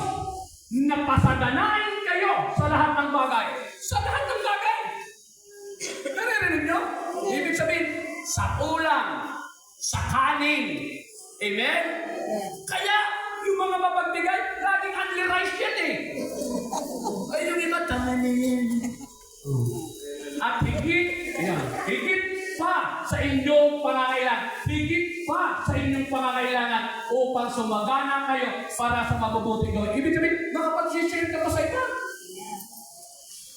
na pasaganain kayo sa lahat ng bagay. Sa lahat ng bagay. Naririnig nyo? Ibig sabihin, sa ulam, sa kanin. Amen? Kaya, yung mga mapagbigay, laging only rice yan eh. Ay, yung iba, kanin. At higit pa sa inyong pangangailangan. Higit pa sa inyong pangangailangan upang sumagana kayo para sa mabubuting gawin. Ibig sabihin, makapag-share ka pa sa iba.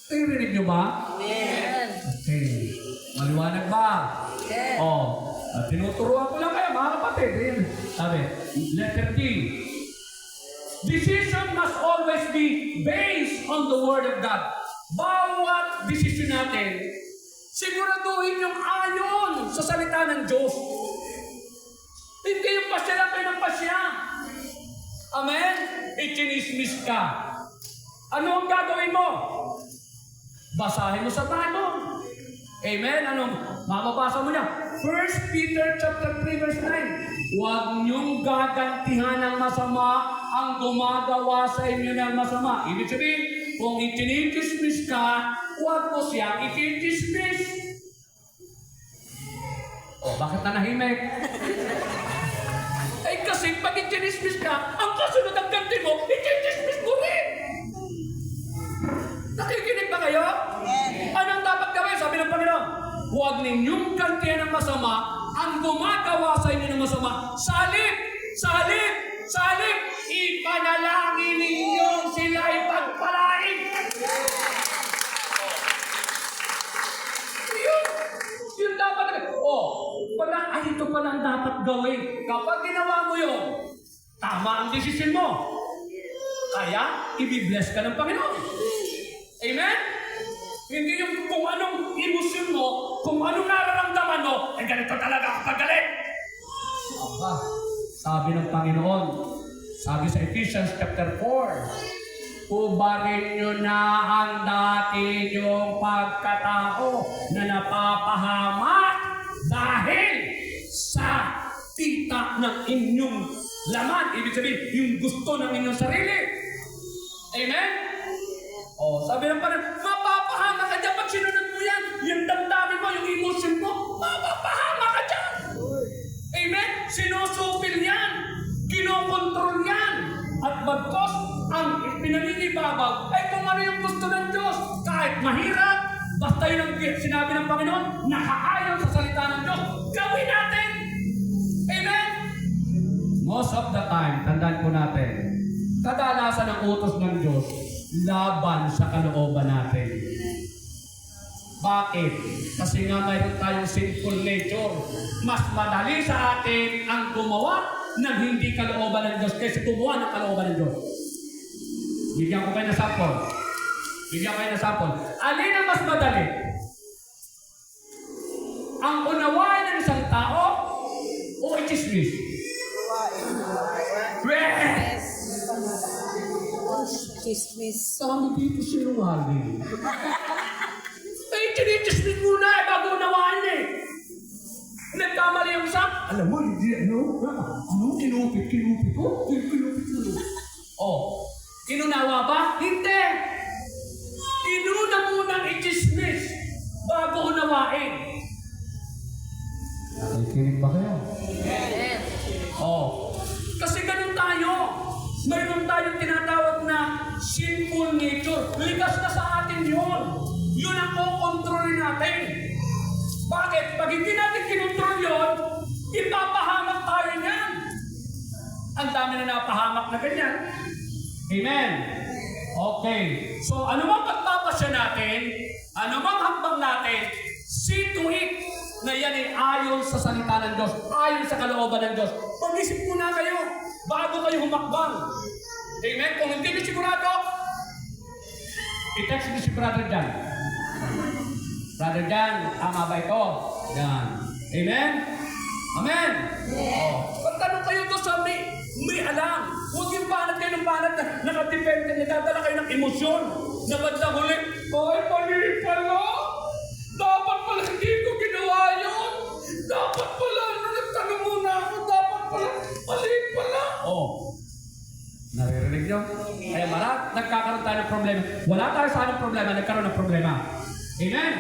Narinig nyo ba? Amen. Okay. Maliwanag ba? Yes. Tinuturuan ko lang kayo, mga kapatid. Ayan. Sabi, letter D. Decision must always be based on the Word of God. Bawat decision natin, siguraduhin yung ayon sa salita ng Diyos. Hindi yung pasya lang kayo ng pasya. Amen? Ichinismis ka. Ano ang gagawin mo? Basahin mo sa Bible. Amen? Mababasa mo niya. 1 Peter chapter 3 verse 9. Huwag niyong gagantihan ng masama ang gumagawa sa inyo ng masama. Ibig sabihin, kung ichinichismis ka, huwag mo siyang ichichismis. Bakit nanahimik? Ay kasi pag ichinismis ka, ang kasunod ang ganti mo, ichichismis mo rin. Nakikinig ba kayo? Anong dapat gawin? Sabi ng Panginoon, huwag ninyong gantihan ng masama ang gumagawa sa inyo ng masama. Salip! Ipanalangin ninyo sila ipagpalain. Yun dapat. Ito pala ang dapat gawin. Kapag ginawa mo yun, tama ang desisyon mo. Kaya, ibibless ka ng Panginoon. Amen? Hindi yung kung anong emosyon mo, kung anong nararamdaman mo, ganito talaga kapag galit. Sabi ng Panginoon, sabi sa Ephesians chapter 4, ubarin nyo na ang dati nyong pagkatao na napapahamak dahil sa tita ng inyong laman. Ibig sabihin, yung gusto ng inyong sarili. Amen? Sabi ng Panginoon, mapapahama ka dyan pag sinunod mo yan. Yung damdamin mo, yung emotion mo, mapapahama ka dyan. Amen? Sinusupil yan. Kinokontrol yan. At bagkos, ang pinangingibabaw ay kung ano yung gusto ng Diyos. Kahit mahirap, basta yun ang sinabi ng Panginoon, nakaayon sa salita ng Diyos, gawin natin. Amen? Most of the time, tandaan po natin, kadalasan ng utos ng Diyos, laban sa kalooban natin. Bakit? Kasi nga mayroon tayong sinful nature. Mas madali sa atin ang gumawa ng hindi kalooban ng Diyos kaysa gumawa ng kalooban ng Diyos. Bigyan ko kayo ng sample. Alin ang mas madali? Ang unawain ng isang tao o i-chismis? Yes! Chismis. Sabi dito sinungaling. Chinichismis muna bago unawain eh. Nagkamali yung isa. Alam mo, hindi kinupit ko. Inunawa ba? Hindi. Inuna munang i-chismis bago unawain. Nakikinig ba kayo? Kasi ganun tayo. Mayroon tayong tinatawag na sinful nature. Likas na sa atin yun. Yun ang kukontrolin natin. Bakit? Pag hindi natin kinontrol yun, ipapahamak tayo niyan. Ang dami na napahamak na ganyan. Amen. Okay. So, ano mang pagpapasya natin, ano mang hakbang natin, see to it na yan ay ayon sa salita ng Diyos, ayon sa kalooban ng Diyos. Mag-isip muna kayo bago kayo humakbang. Amen? Kung hindi nyo sigurado, i-text nyo si Brother Jan. Brother Jan, tama ba ito? Yan. Amen? Amen? Pagtanong kayo doon sa may alam. Huwag yung banat kayo ng banat na nakadepende, nadadala kayo ng emosyon. Na bandang huli, ay, mali pala. Dapat pala hindi ko ginawa yun. Dapat pala, nagtanong muna ako, dapat pala, mali pala. Naririnig nyo? Kaya nagkakaroon tayo ng problema. Wala tayo sa anong problema, nagkaroon ng problema. Amen?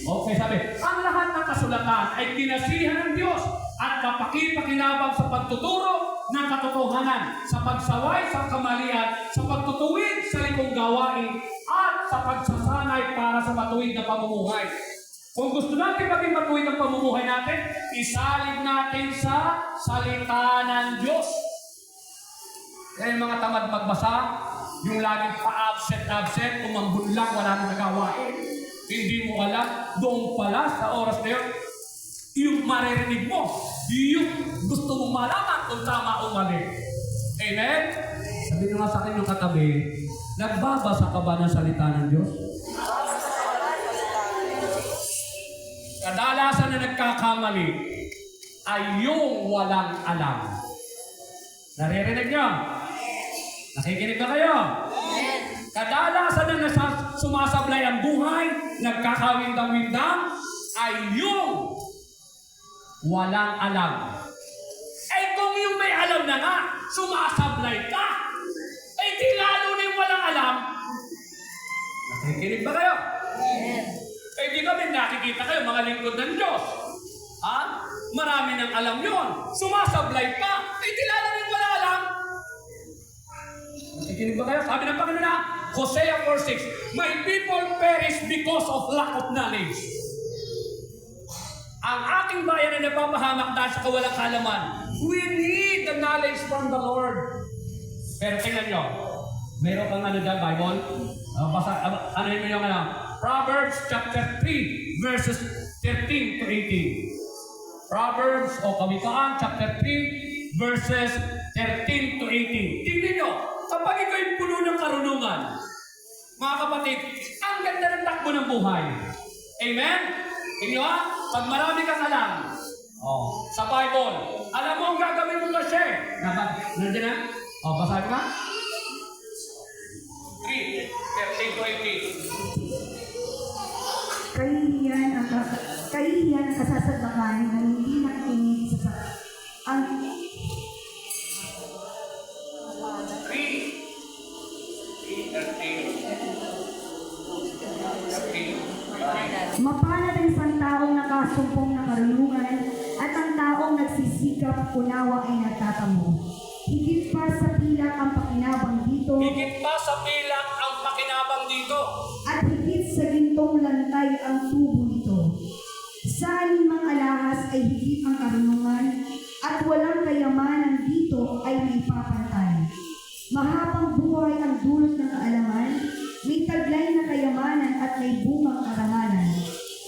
Okay, sabi, ang lahat ng kasulatan ay kinasihan ng Diyos at kapakipakinabang sa pagtuturo ng katotohanan, sa pagsaway sa kamalian, sa pagtutuwid sa likong gawain, at sa pagsasanay para sa matuwid na pamumuhay. Kung gusto natin maging matuwid ang pamumuhay natin, isalin natin sa salita ng Diyos. Kaya yung mga tamad magbasa, yung laging pa-absent, umambun lang, wala nang nagawain. Hindi mo alam, doon pala sa oras na yun, yung maririnig mo, yung gusto mong malaman kung tama o mali. Amen? Sabi nyo nga sa akin yung katabi, nagbabasa ka ba ng salita ng Diyos? Kadalasan na nagkakamali ay yung walang alam. Naririnig nyo? Nakikinig ba kayo? Kadalasan na sumasablay ang buhay, nagkakawindang-windang, ay yung walang alam. Eh kung yung may alam na nga, sumasablay ka, eh di lalo na yung walang alam. Nakikinig ba kayo? Eh di kami nakikita kayo, mga lingkod ng Diyos. Marami nang alam yun. Sumasablay pa, eh di lalo na yung walang alam. Nakikinig ba kayo? Sabi ng Panginoon na, Hosea 4:6, my people perish because of lack of knowledge. Ang aking bayan ay napapahamak dahil sa kawalang kaalaman. We need the knowledge from the Lord. Pero tingnan nyo, mayroon kang ano dyan, Bible? Ano yun yung Proverbs chapter 3, verses 13 to 18. Proverbs o Kawikaan chapter 3, verses 13 to 18. Tingnan nyo, kapag ikaw'y puno ng karunungan, mga kapatid, ang ganda ng takbo ng buhay. Amen? Inyo pag marami kang alam, sa Bible, alam mo ang gagawin mo kasi. Nandiyan na? Basahin mo na? 3, 13 to 18. Kahihiyan ang kasasadlakan na hindi nakikinig sa ang 3, 13. Mapalad ang isang taong nakasumpong na karunungan at ang taong nagsisikap unawa ay natatamo. Higit pa sa pilak ang pakinabang dito Higit pa sa pilak ang pakinabang dito. at higit sa gintong lantay ang tubo nito. Sa alimang alahas ay higit ang karunungan at walang kayamanan dito ay may papantay. Mahabang buhay ang dulot ng kaalaman, may taglay na kayamanan at may bungang karangalan.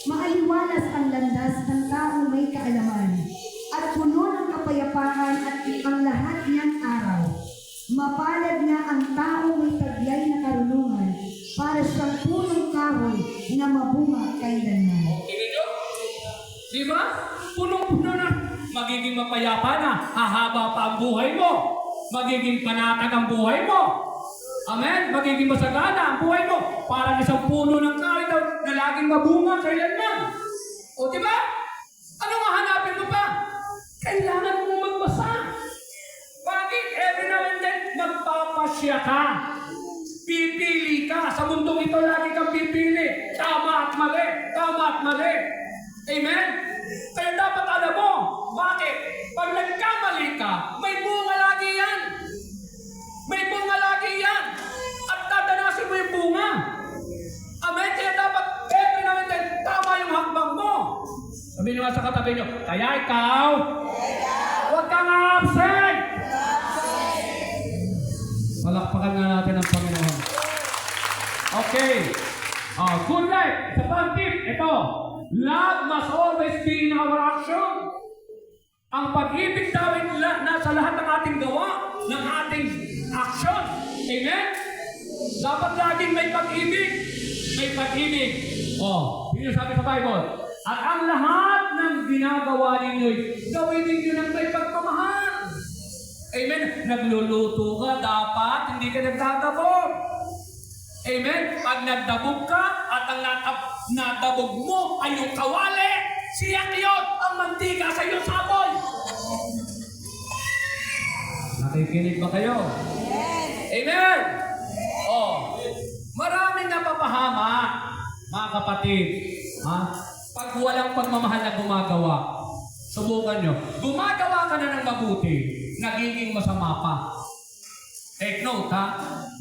Maaliwalas ang landas ng taong may kaalaman at puno ng kapayapaan at ang lahat niyang araw. Mapalad nga ang taong may taglay na karunungan para sa punong kahoy na mabunga kailanman. Tingnan nyo? Di ba? Punong-puno na. Magiging mapayapa na. Hahaba pa ang buhay mo. Magiging panatag ang buhay mo. Amen? Magiging masagana ang buhay mo. Parang isang puno ng kahoy daw na laging mabunga kailanman. O di ba? Ano nga hanapin mo pa? Kailangan mo magbasa. Bakit? Every now and then, magpapasya ka. Pipili ka. Sa mundong ito, lagi kang pipili. Tama at mali. Tama at mali. Amen? Kaya dapat alam mo. Bakit? Pag nagkamali ka, may bunga lagi yan. May bunga lagi yan. At dadanasin mo yung bunga. Amen? Kaya dapat every now and then, tama yung hakbang mo. Sabihin nyo nga sa katabi nyo, kaya ikaw, huwag kang absent. Palakpakan nga natin ang Panginoon. Okay. Good life. Sa pang-tip, ito. Love must always be in our action. Ang pag-ibig daw ay nasa lahat ng ating gawa, ng ating action. Amen? Dapat laging may pag-ibig. May pag-ibig. Yun yung sabi sa Bible. At ang lahat ng ginagawa ninyo'y gawin ninyo ng may pagmamahal. Amen? Nagluluto ka, dapat hindi ka nagdadabog. Amen? Pag nagdabog ka at ang nadabog mo ay yung kawali, siyak yun ang mantika sa iyong saboy. Nakikinig ba kayo? Amen? Maraming napapahama, mga kapatid. Pag walang pagmamahal na gumagawa, subukan nyo. Gumagawa ka na ng mabuti, nagiging masama pa. Take note,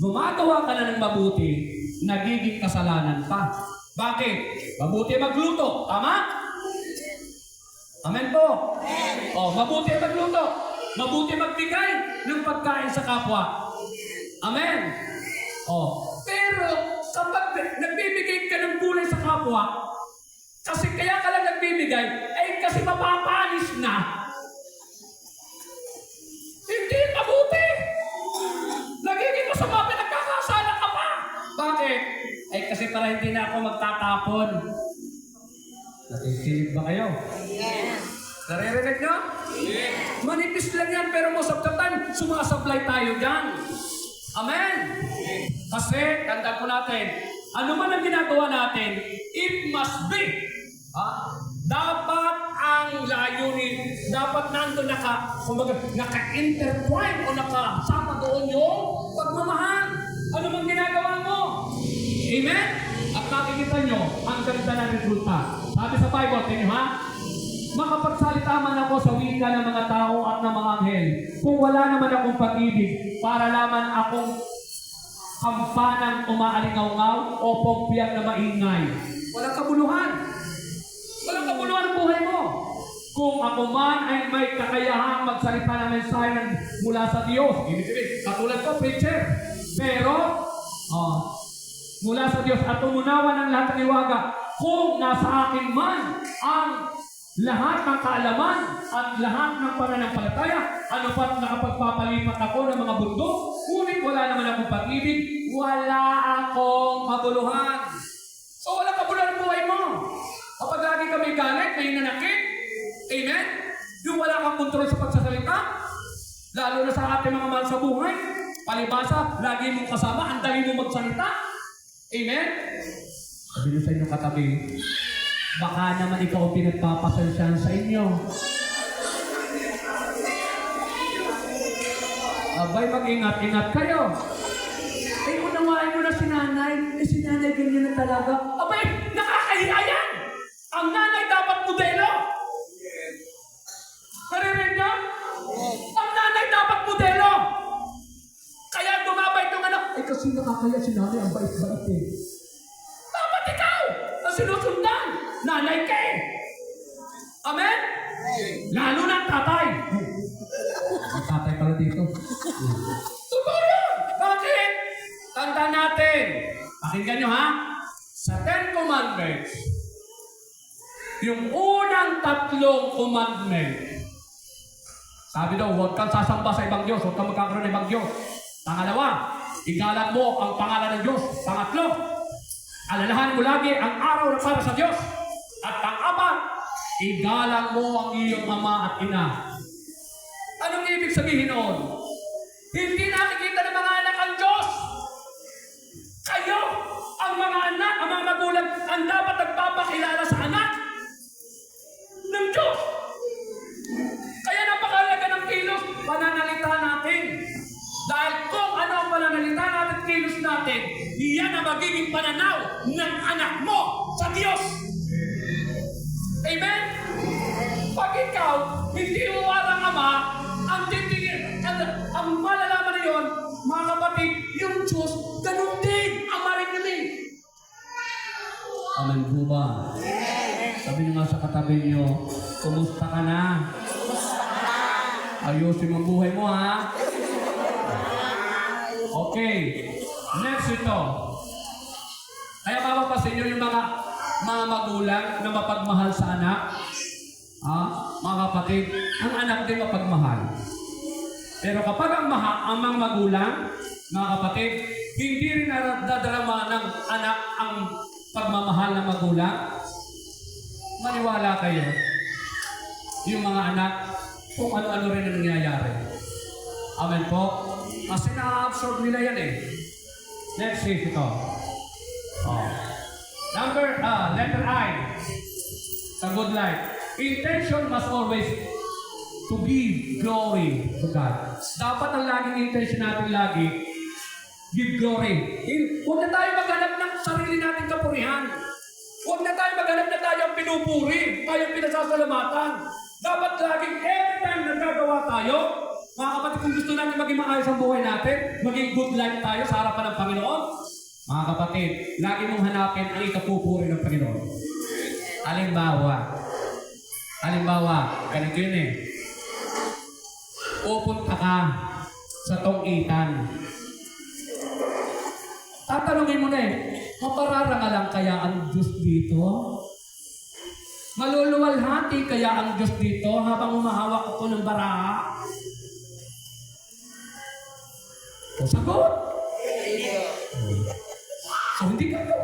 gumagawa ka na ng mabuti, nagiging kasalanan pa. Bakit? Mabuti magluto, tama? Amen po? Mabuti magluto. Mabuti magbigay ng pagkain sa kapwa. Amen? Pero kapag nagbibigay ka ng gulay sa kapwa, kasi kaya ka lang nagbibigay, ay kasi mapapanis na. Hindi mabuti. Nagiging masama, pinagkakasala ka pa. Bakit? Ay kasi para hindi na ako magtatapon. Nakikinig ba kayo? Yes. Naririnig nyo? Yes. Manipis lang yan, pero most of the time, sumasablay tayo dyan. Amen? Kasi, tandaan po natin, ano man ang ginagawa natin, it must be. Dapat ang layunin, dapat nandun naka-intertwine o nakasama doon yung pagmamahal. Ano man ginagawa mo? Amen? At nakikita nyo, ang ganda ng resulta. Sabi sa Bible, tingin makapagsalita man ako sa wika ng mga tao at ng mga anghel, kung wala naman akong pag-ibig, para laman akong kampanang umaalingaw-ngaw o pogbiyak na maingay. Walang kabuluhan. Walang kabuluhan ang buhay mo. Kung ako man ay may kakayahang magsalita ng mensahe mula sa Diyos, ibig sabihin, katulad ko, preacher, pero, mula sa Diyos at umunawa ng lahat ng iwaga, kung nasa akin man ang lahat ng kaalaman at lahat ng pananampalataya, ano pa't nakapagpapalipat ako ng mga bundok, ngunit wala naman akong pag-ibig, wala akong kabuluhan. So wala kabuluhan ang buhay mo. Kapag lagi ka may galit, may nanakit, amen? Yung wala kang kontrol sa pagsasalita, lalo na sa ating mga mahal sa buhay, palibasa, lagi mong kasama, ang dali mong magsalita, amen? Sabi nyo sa inyong katabi, baka naman ikaw ang pinagpapasensyahan sa inyo. Abay, mag-ingat-ingat kayo. Unawain mo na si nanay. Si nanay ganyan na talaga. Abay, nakakahiya yan! na sinusundan. Nanay ka eh. Amen? Lalo na tatay. May tatay pala dito. Totoo yun. Bakit? Tanda natin. Pakinggan nyo ha. Sa Ten Commandments, yung unang 3 commandment, sabi daw, huwag kang sasamba sa ibang Diyos, huwag kang magkakaroon ng ibang Diyos. Pangalawa, igalat mo ang pangalan ng Diyos. Pangatlo, alalahanin mo lagi ang araw na para sa Diyos. At pang-apat, igalang mo ang iyong ama at ina. Anong ibig sabihin noon? Hindi nakikita ng mga anak ang Diyos. Kayo, ang mga anak, ang mga magulang, ang dapat nagpapakilala sa anak ng Diyos. Kaya napakalaga ng kilos, pananalita natin. Dahil kung ano ang pananalita natin, kilos natin, iyan ang magiging pananaw ng anak mo sa Diyos. Amen? Pag ikaw, hindi mo warang ama, ang titingin, ang malalaman na yun, mga kapatid, yung Diyos, ganun din, ama rin yun eh. Amen po ba? Sabi nyo nga sa katabi nyo, kumusta ka na? Ayusin mo ang buhay mo ha? Okay. Next ito. Kaya mapapasin nyo yung mga magulang na mapagmahal sa anak. Mga kapatid, ang anak din mapagmahal. Pero kapag ang mga magulang, mga kapatid, hindi rin nadadrama ng anak ang pagmamahal ng magulang, maniwala kayo, yung mga anak, kung ano-ano rin ang nangyayari. Amen po? Kasi na-absorb nila yan eh. Next is ito. Letter I. Sa good life. Intention must always to give glory to God. Dapat ang laging intention natin lagi, give glory. Huwag na tayo maghanap ng sarili nating kapurihan. Huwag na tayo maghanap na tayo ang pinupuri, tayo ang pinasasalamatan. Dapat laging every time na gagawa tayo, mga kapatid, kung gusto natin maging maayos ang buhay natin, maging good life tayo sa harapan ng Panginoon, mga kapatid, lagi mong hanapin ang ikapupuri ng Panginoon. Halimbawa, ganito yun eh. Pupunta ka sa tong-itan. Tatanungin mo na eh, mapararangalan kaya ang Diyos dito? Maluluwalhati kaya ang Diyos dito habang humahawak ako ng baraha? O sagot? So hindi ka to.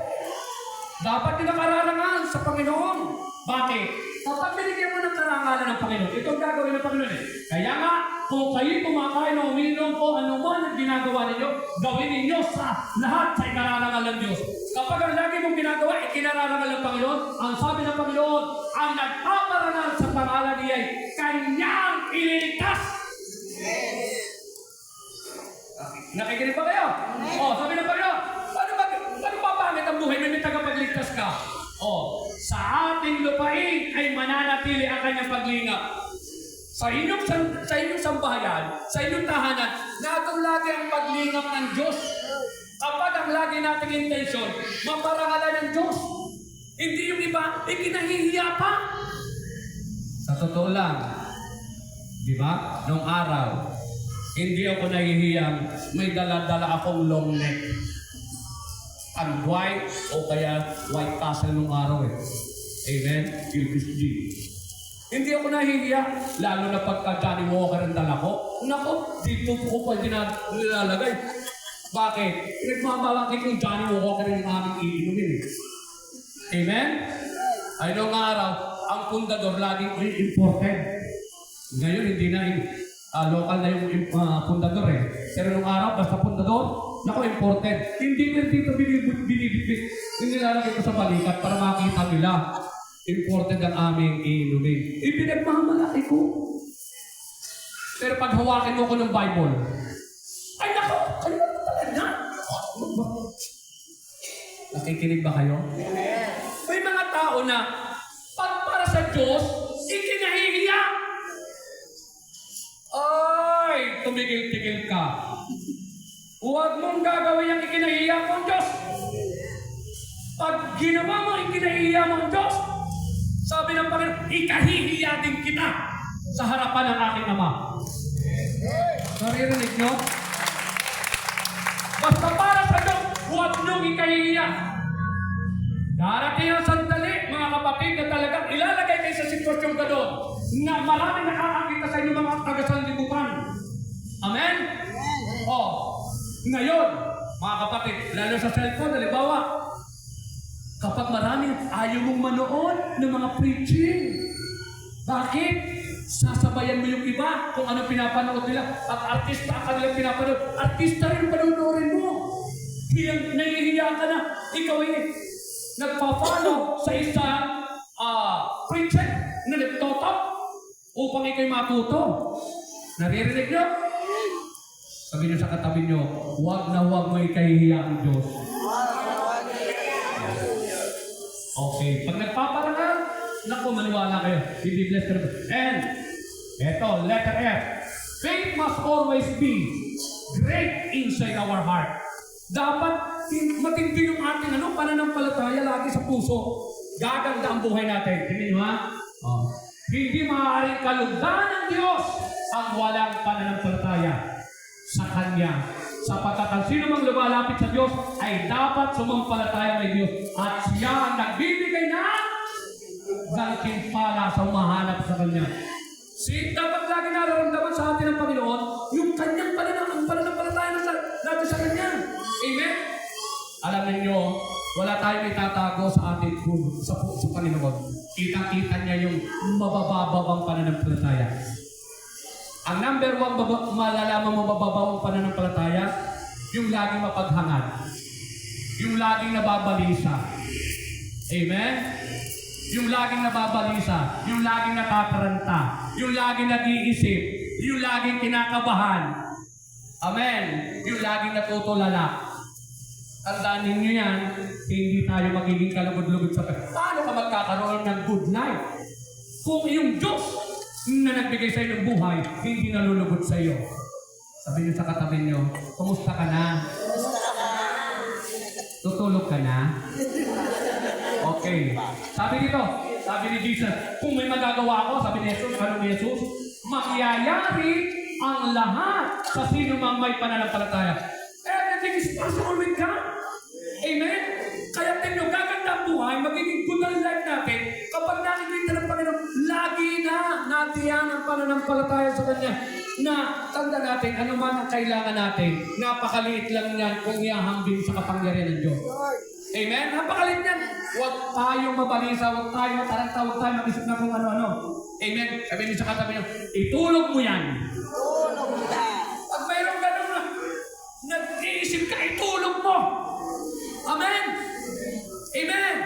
Dapat din nakararangal sa Panginoon. Bakit? Kapag binigyan mo ng karangalan ng Panginoon, ito ang gagawin ng Panginoon eh. Kaya nga, kung kayo kumakain o uminom o anuman ang ginagawa ninyo, gawin ninyo sa lahat sa ikararangal ng Diyos. Kapag ang lagi mong ginagawa, ikinararangal ng Panginoon, ang sabi ng Panginoon, ang nagpaparangal sa pangalan niya ay kanyang ililigtas. Nakikinig ba kayo? Sabi ng Panginoon, paano papangit ang buhay may tagapagligtas ka? Sa ating lupain ay mananatili ang kanyang paglingap. Sa inyong sambahayan, sa inyong tahanan, natong lagi ang paglingap ng Diyos. Kapag ang lagi nating intention, maparangalan ng Diyos. Hindi yung iba, ikinahihiya pa. Sa totoo lang, di ba? Noong araw, hindi ako nahihiyang may dala-dala akong long neck. Ang white o kaya white castle nung araw eh. Amen? Gilbis G. Hindi ako nahihiya, lalo na pagka Johnny Walker ang dala ko. Nako, dito ko pa nilalagay. Bakit? Nagmamawakit yung Johnny Walker yung aming iinumin eh. Amen? Ay noong araw, ang pundador laging imported. Ngayon, hindi na local na yung pundador eh. Pero nung araw, basta pundador, naku, imported. Hindi ko dito binibigit. Hindi nilalagay ko sa balikat para makita nila. Imported ang aming iinumin. Ipinagmamalaki ko. Pero pag hawakin mo ko ng Bible, ay naku, kanina mo talaga. Nakikinig ba kayo? May mga tao na pag para sa Diyos, ikinahihiya. Ay, tumigil-tigil ka. Huwag mong gagawin ang ikinahiya kong Diyos. Pag ginawa mo, ikinahihiya mo ang Diyos. Sabi ng Panginoon, ikahihiya din kita sa harapan ng aking Ama. Naririnig nyo? Basta para sa Diyos, huwag niyong ikahihiya. Darating ang sandali, mga kapatid, na talagang ilalagay kayo sa sitwasyon ka doon na marami nakakakita sa inyo mga taga-sanlibutan. Amen? Ngayon, mga kapatid, lalo sa cellphone, halimbawa, kapag marami ayaw mong manood ng mga preaching, bakit? Sasabayan mo yung iba kung ano pinapanood nila at artista ang kanilang pinapanood. Artista rin panonoorin mo. Kaya nahihiya ka na. Ikaw ay nagpa-follow sa isang preacher na nagtotop upang ikaw'y matuto. Naririnig nyo? Sabi nyo sa katabi nyo, huwag na huwag mo ikahihiya ang Diyos. Okay, pag nagpaparangal, naku, maniwala kayo. Hindi blessed ka na. And, eto, letter F. Faith must always be great inside our heart. Dapat matindi yung ating pananampalataya lagi sa puso. Gaganda ang buhay natin. Tingnan nyo ha? Hindi maaaring kalugdan ng Diyos ang walang pananampalataya sa Kanya. Sapagkat ang sino mang lumalapit sa Diyos ay dapat sumampalataya kay Diyos. At siya ang nagbibigay ng gantimpala sa umahanap sa Kanya. Dapat lagi nararamdaman sa atin ng Panginoon yung Kanyang pananampalataya natin sa Kanya. Amen? Alam niyo, wala tayong itatago sa atin sa Panginoon. Kita-kita niya yung mabababang pananampalataya. Ang number one malalaman mabababang pananampalataya, yung laging mapaghangad. Yung laging nababalisa. Amen? Yung laging nababalisa. Yung laging natataranta. Yung laging nag-iisip. Yung laging kinakabahan. Amen? Yung laging natutulala. Tandaan ninyo yan, hindi tayo magiging kalugod-lugod sa pera. Paano ka magkakaroon ng good life? Kung yung Diyos na nagbigay sa iyo ng buhay, hindi nalulugod sa iyo. Sabi niyo sa katabi niyo, kumusta ka na? Tutulog ka na? Okay. Sabi ni Jesus, kung may magagawa ako, sabi ni Jesus, magyayari ang lahat sa sino mang may pananampalataya. Everything is possible with God. Amen? Kaya tingnan, gaganda ang buhay, magiging good ang life natin kapag nakikita ng Panginoon, lagi na natiyan ang pananampalataya sa Kanya. Na tanda natin, ano man ang kailangan natin, napakaliit lang yan kung iahambing sa kapangyarihan ng Diyos. Amen? Napakaliit yan. Huwag tayong mabalisa, huwag tayong mataranta, huwag tayong mag-isip na kung ano-ano. Amen? Sabi niyo sa katabi niyo, itulog mo yan. Tulong na. Pag mayroong gano'n na, nag-iisip ka, itulog mo. Amen? Amen?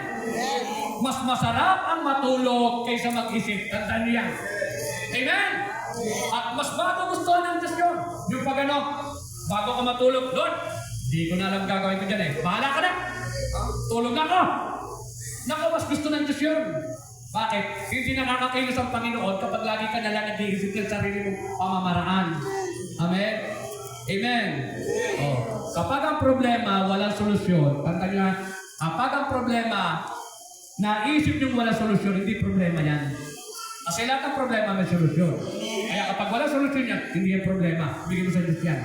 Mas masarap ang matulog kaysa mag-isip. Tandaan niyo yan. Amen? At mas bago gusto ng Diyos yun. Yung pag bago ka matulog, Lord, di ko na alam gagawin ko dyan bahala ka na. Tulog na ako. Naku, mas gusto ng Diyos yun. Bakit? Hindi nakakakilos ang Panginoon kapag lagi ka nalang nag-iisip ng sarili mong pamamaraan. Amen? Amen? Kapag ang problema, walang solusyon, tandaan nyo, kapag ang problema, naisip nyo walang solusyon, hindi problema yan. Kasi lahat ng problema may solusyon. Kaya kapag walang solusyon yan, hindi yan problema. Bigyan mo sa Diyos yan.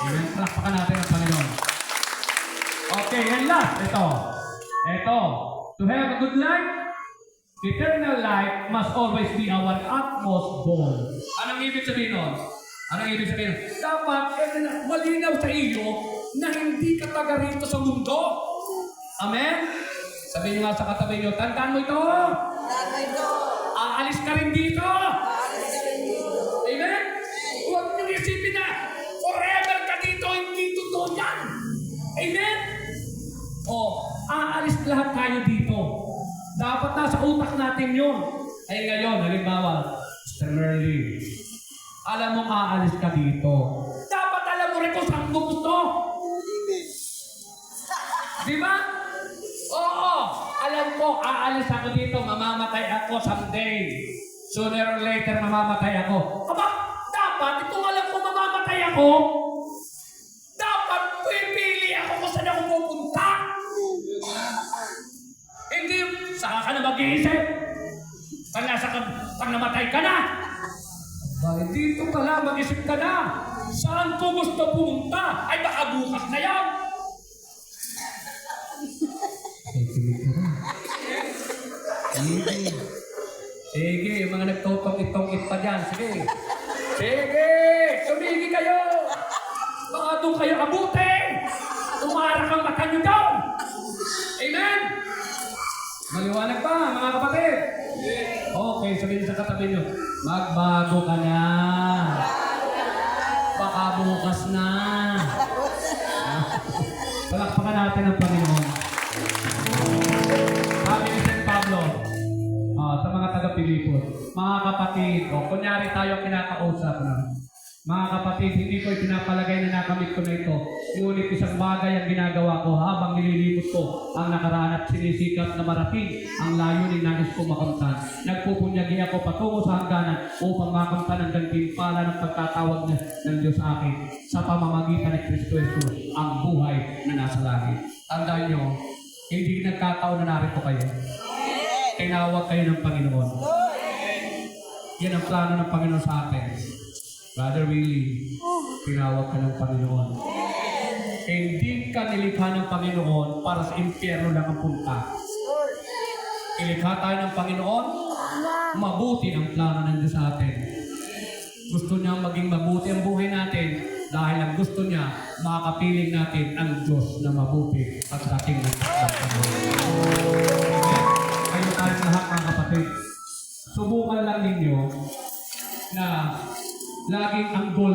Amen? Palakpakan natin ang Panginoon. Okay, and last, ito. To have a good life, eternal life must always be our utmost goal. Anong ibig sabihin nun? Dapat, malinaw sa iyo na hindi ka taga rito sa mundo. Amen? Sabihin niyo nga sa katabi niyo, tandaan mo ito. Aalis ka rin dito. Amen? Huwag niyong isipin na forever ka dito, hindi totoo yan. Amen? Aalis lahat tayo dito. Dapat nasa utak natin yun. Ay ngayon, halimbawa, Mr. Merly, alam mo aalis ka dito. Dapat alam mo rin kung saan mo gusto. Di ba? Oo. Alam ko, aalis ako dito, mamamatay ako someday. Sooner or later, mamamatay ako. Dapat, itong alam ko mamamatay ako, dapat pipili ako kung saan ako pupunta. Saka ka na mag-iisip. Pag namatay ka na. Bakit dito ka lang, mag-isip ka na. Saan ko gusto pumunta? Ay baka bukas na yan. Ay, kilig ka na. Sige. Sige, yung mga nagtutong-itong-it pa dyan. Sige. Sige, tumigi kayo. Baka doon kayo abutin. Tumarak ang mata nyo doon. Amen? Maliwanag ba, mga kapatid? Okay, sabihin sa katabi nyo, magbago ka na. Baka bukas na. Palakpakan natin ang Panginoon. Sabi ni St. Pablo, Sa mga taga-Pilipos, mga kapatid, kunyari tayo ang kinakausap na. Mga kapatid, hindi ko pinapalagay na nakamit ko na ito. Ngunit isang bagay ang ginagawa ko habang nililimot ko ang nakaraan at sinisikap na marating ang layunin nais ko makamtan. Nagpupunyagi ako patungo sa hangganan upang makamtan ang gantimpala ng pagtatawag ng Diyos sa akin sa pamamagitan ni Kristo Jesus, ang buhay na nasa langit. Tandaan nyo, hindi nagkataon na narito kayo. Tinawag kayo ng Panginoon. Yan ang plano ng Panginoon sa atin. Brother Willie, tinawag ka ng Panginoon. Hindi ka nilikha ng Panginoon para sa impyerno lang ang punta. Ilikha tayo ng Panginoon, mabuti ang plano ng Diyos sa atin. Gusto niya maging mabuti ang buhay natin dahil ang gusto niya, makakapiling natin ang Diyos na mabuti at sa ating nagtatrabaho. Kayo tayong lahat mga kapatid. Subukan lang ninyo na laging ang goal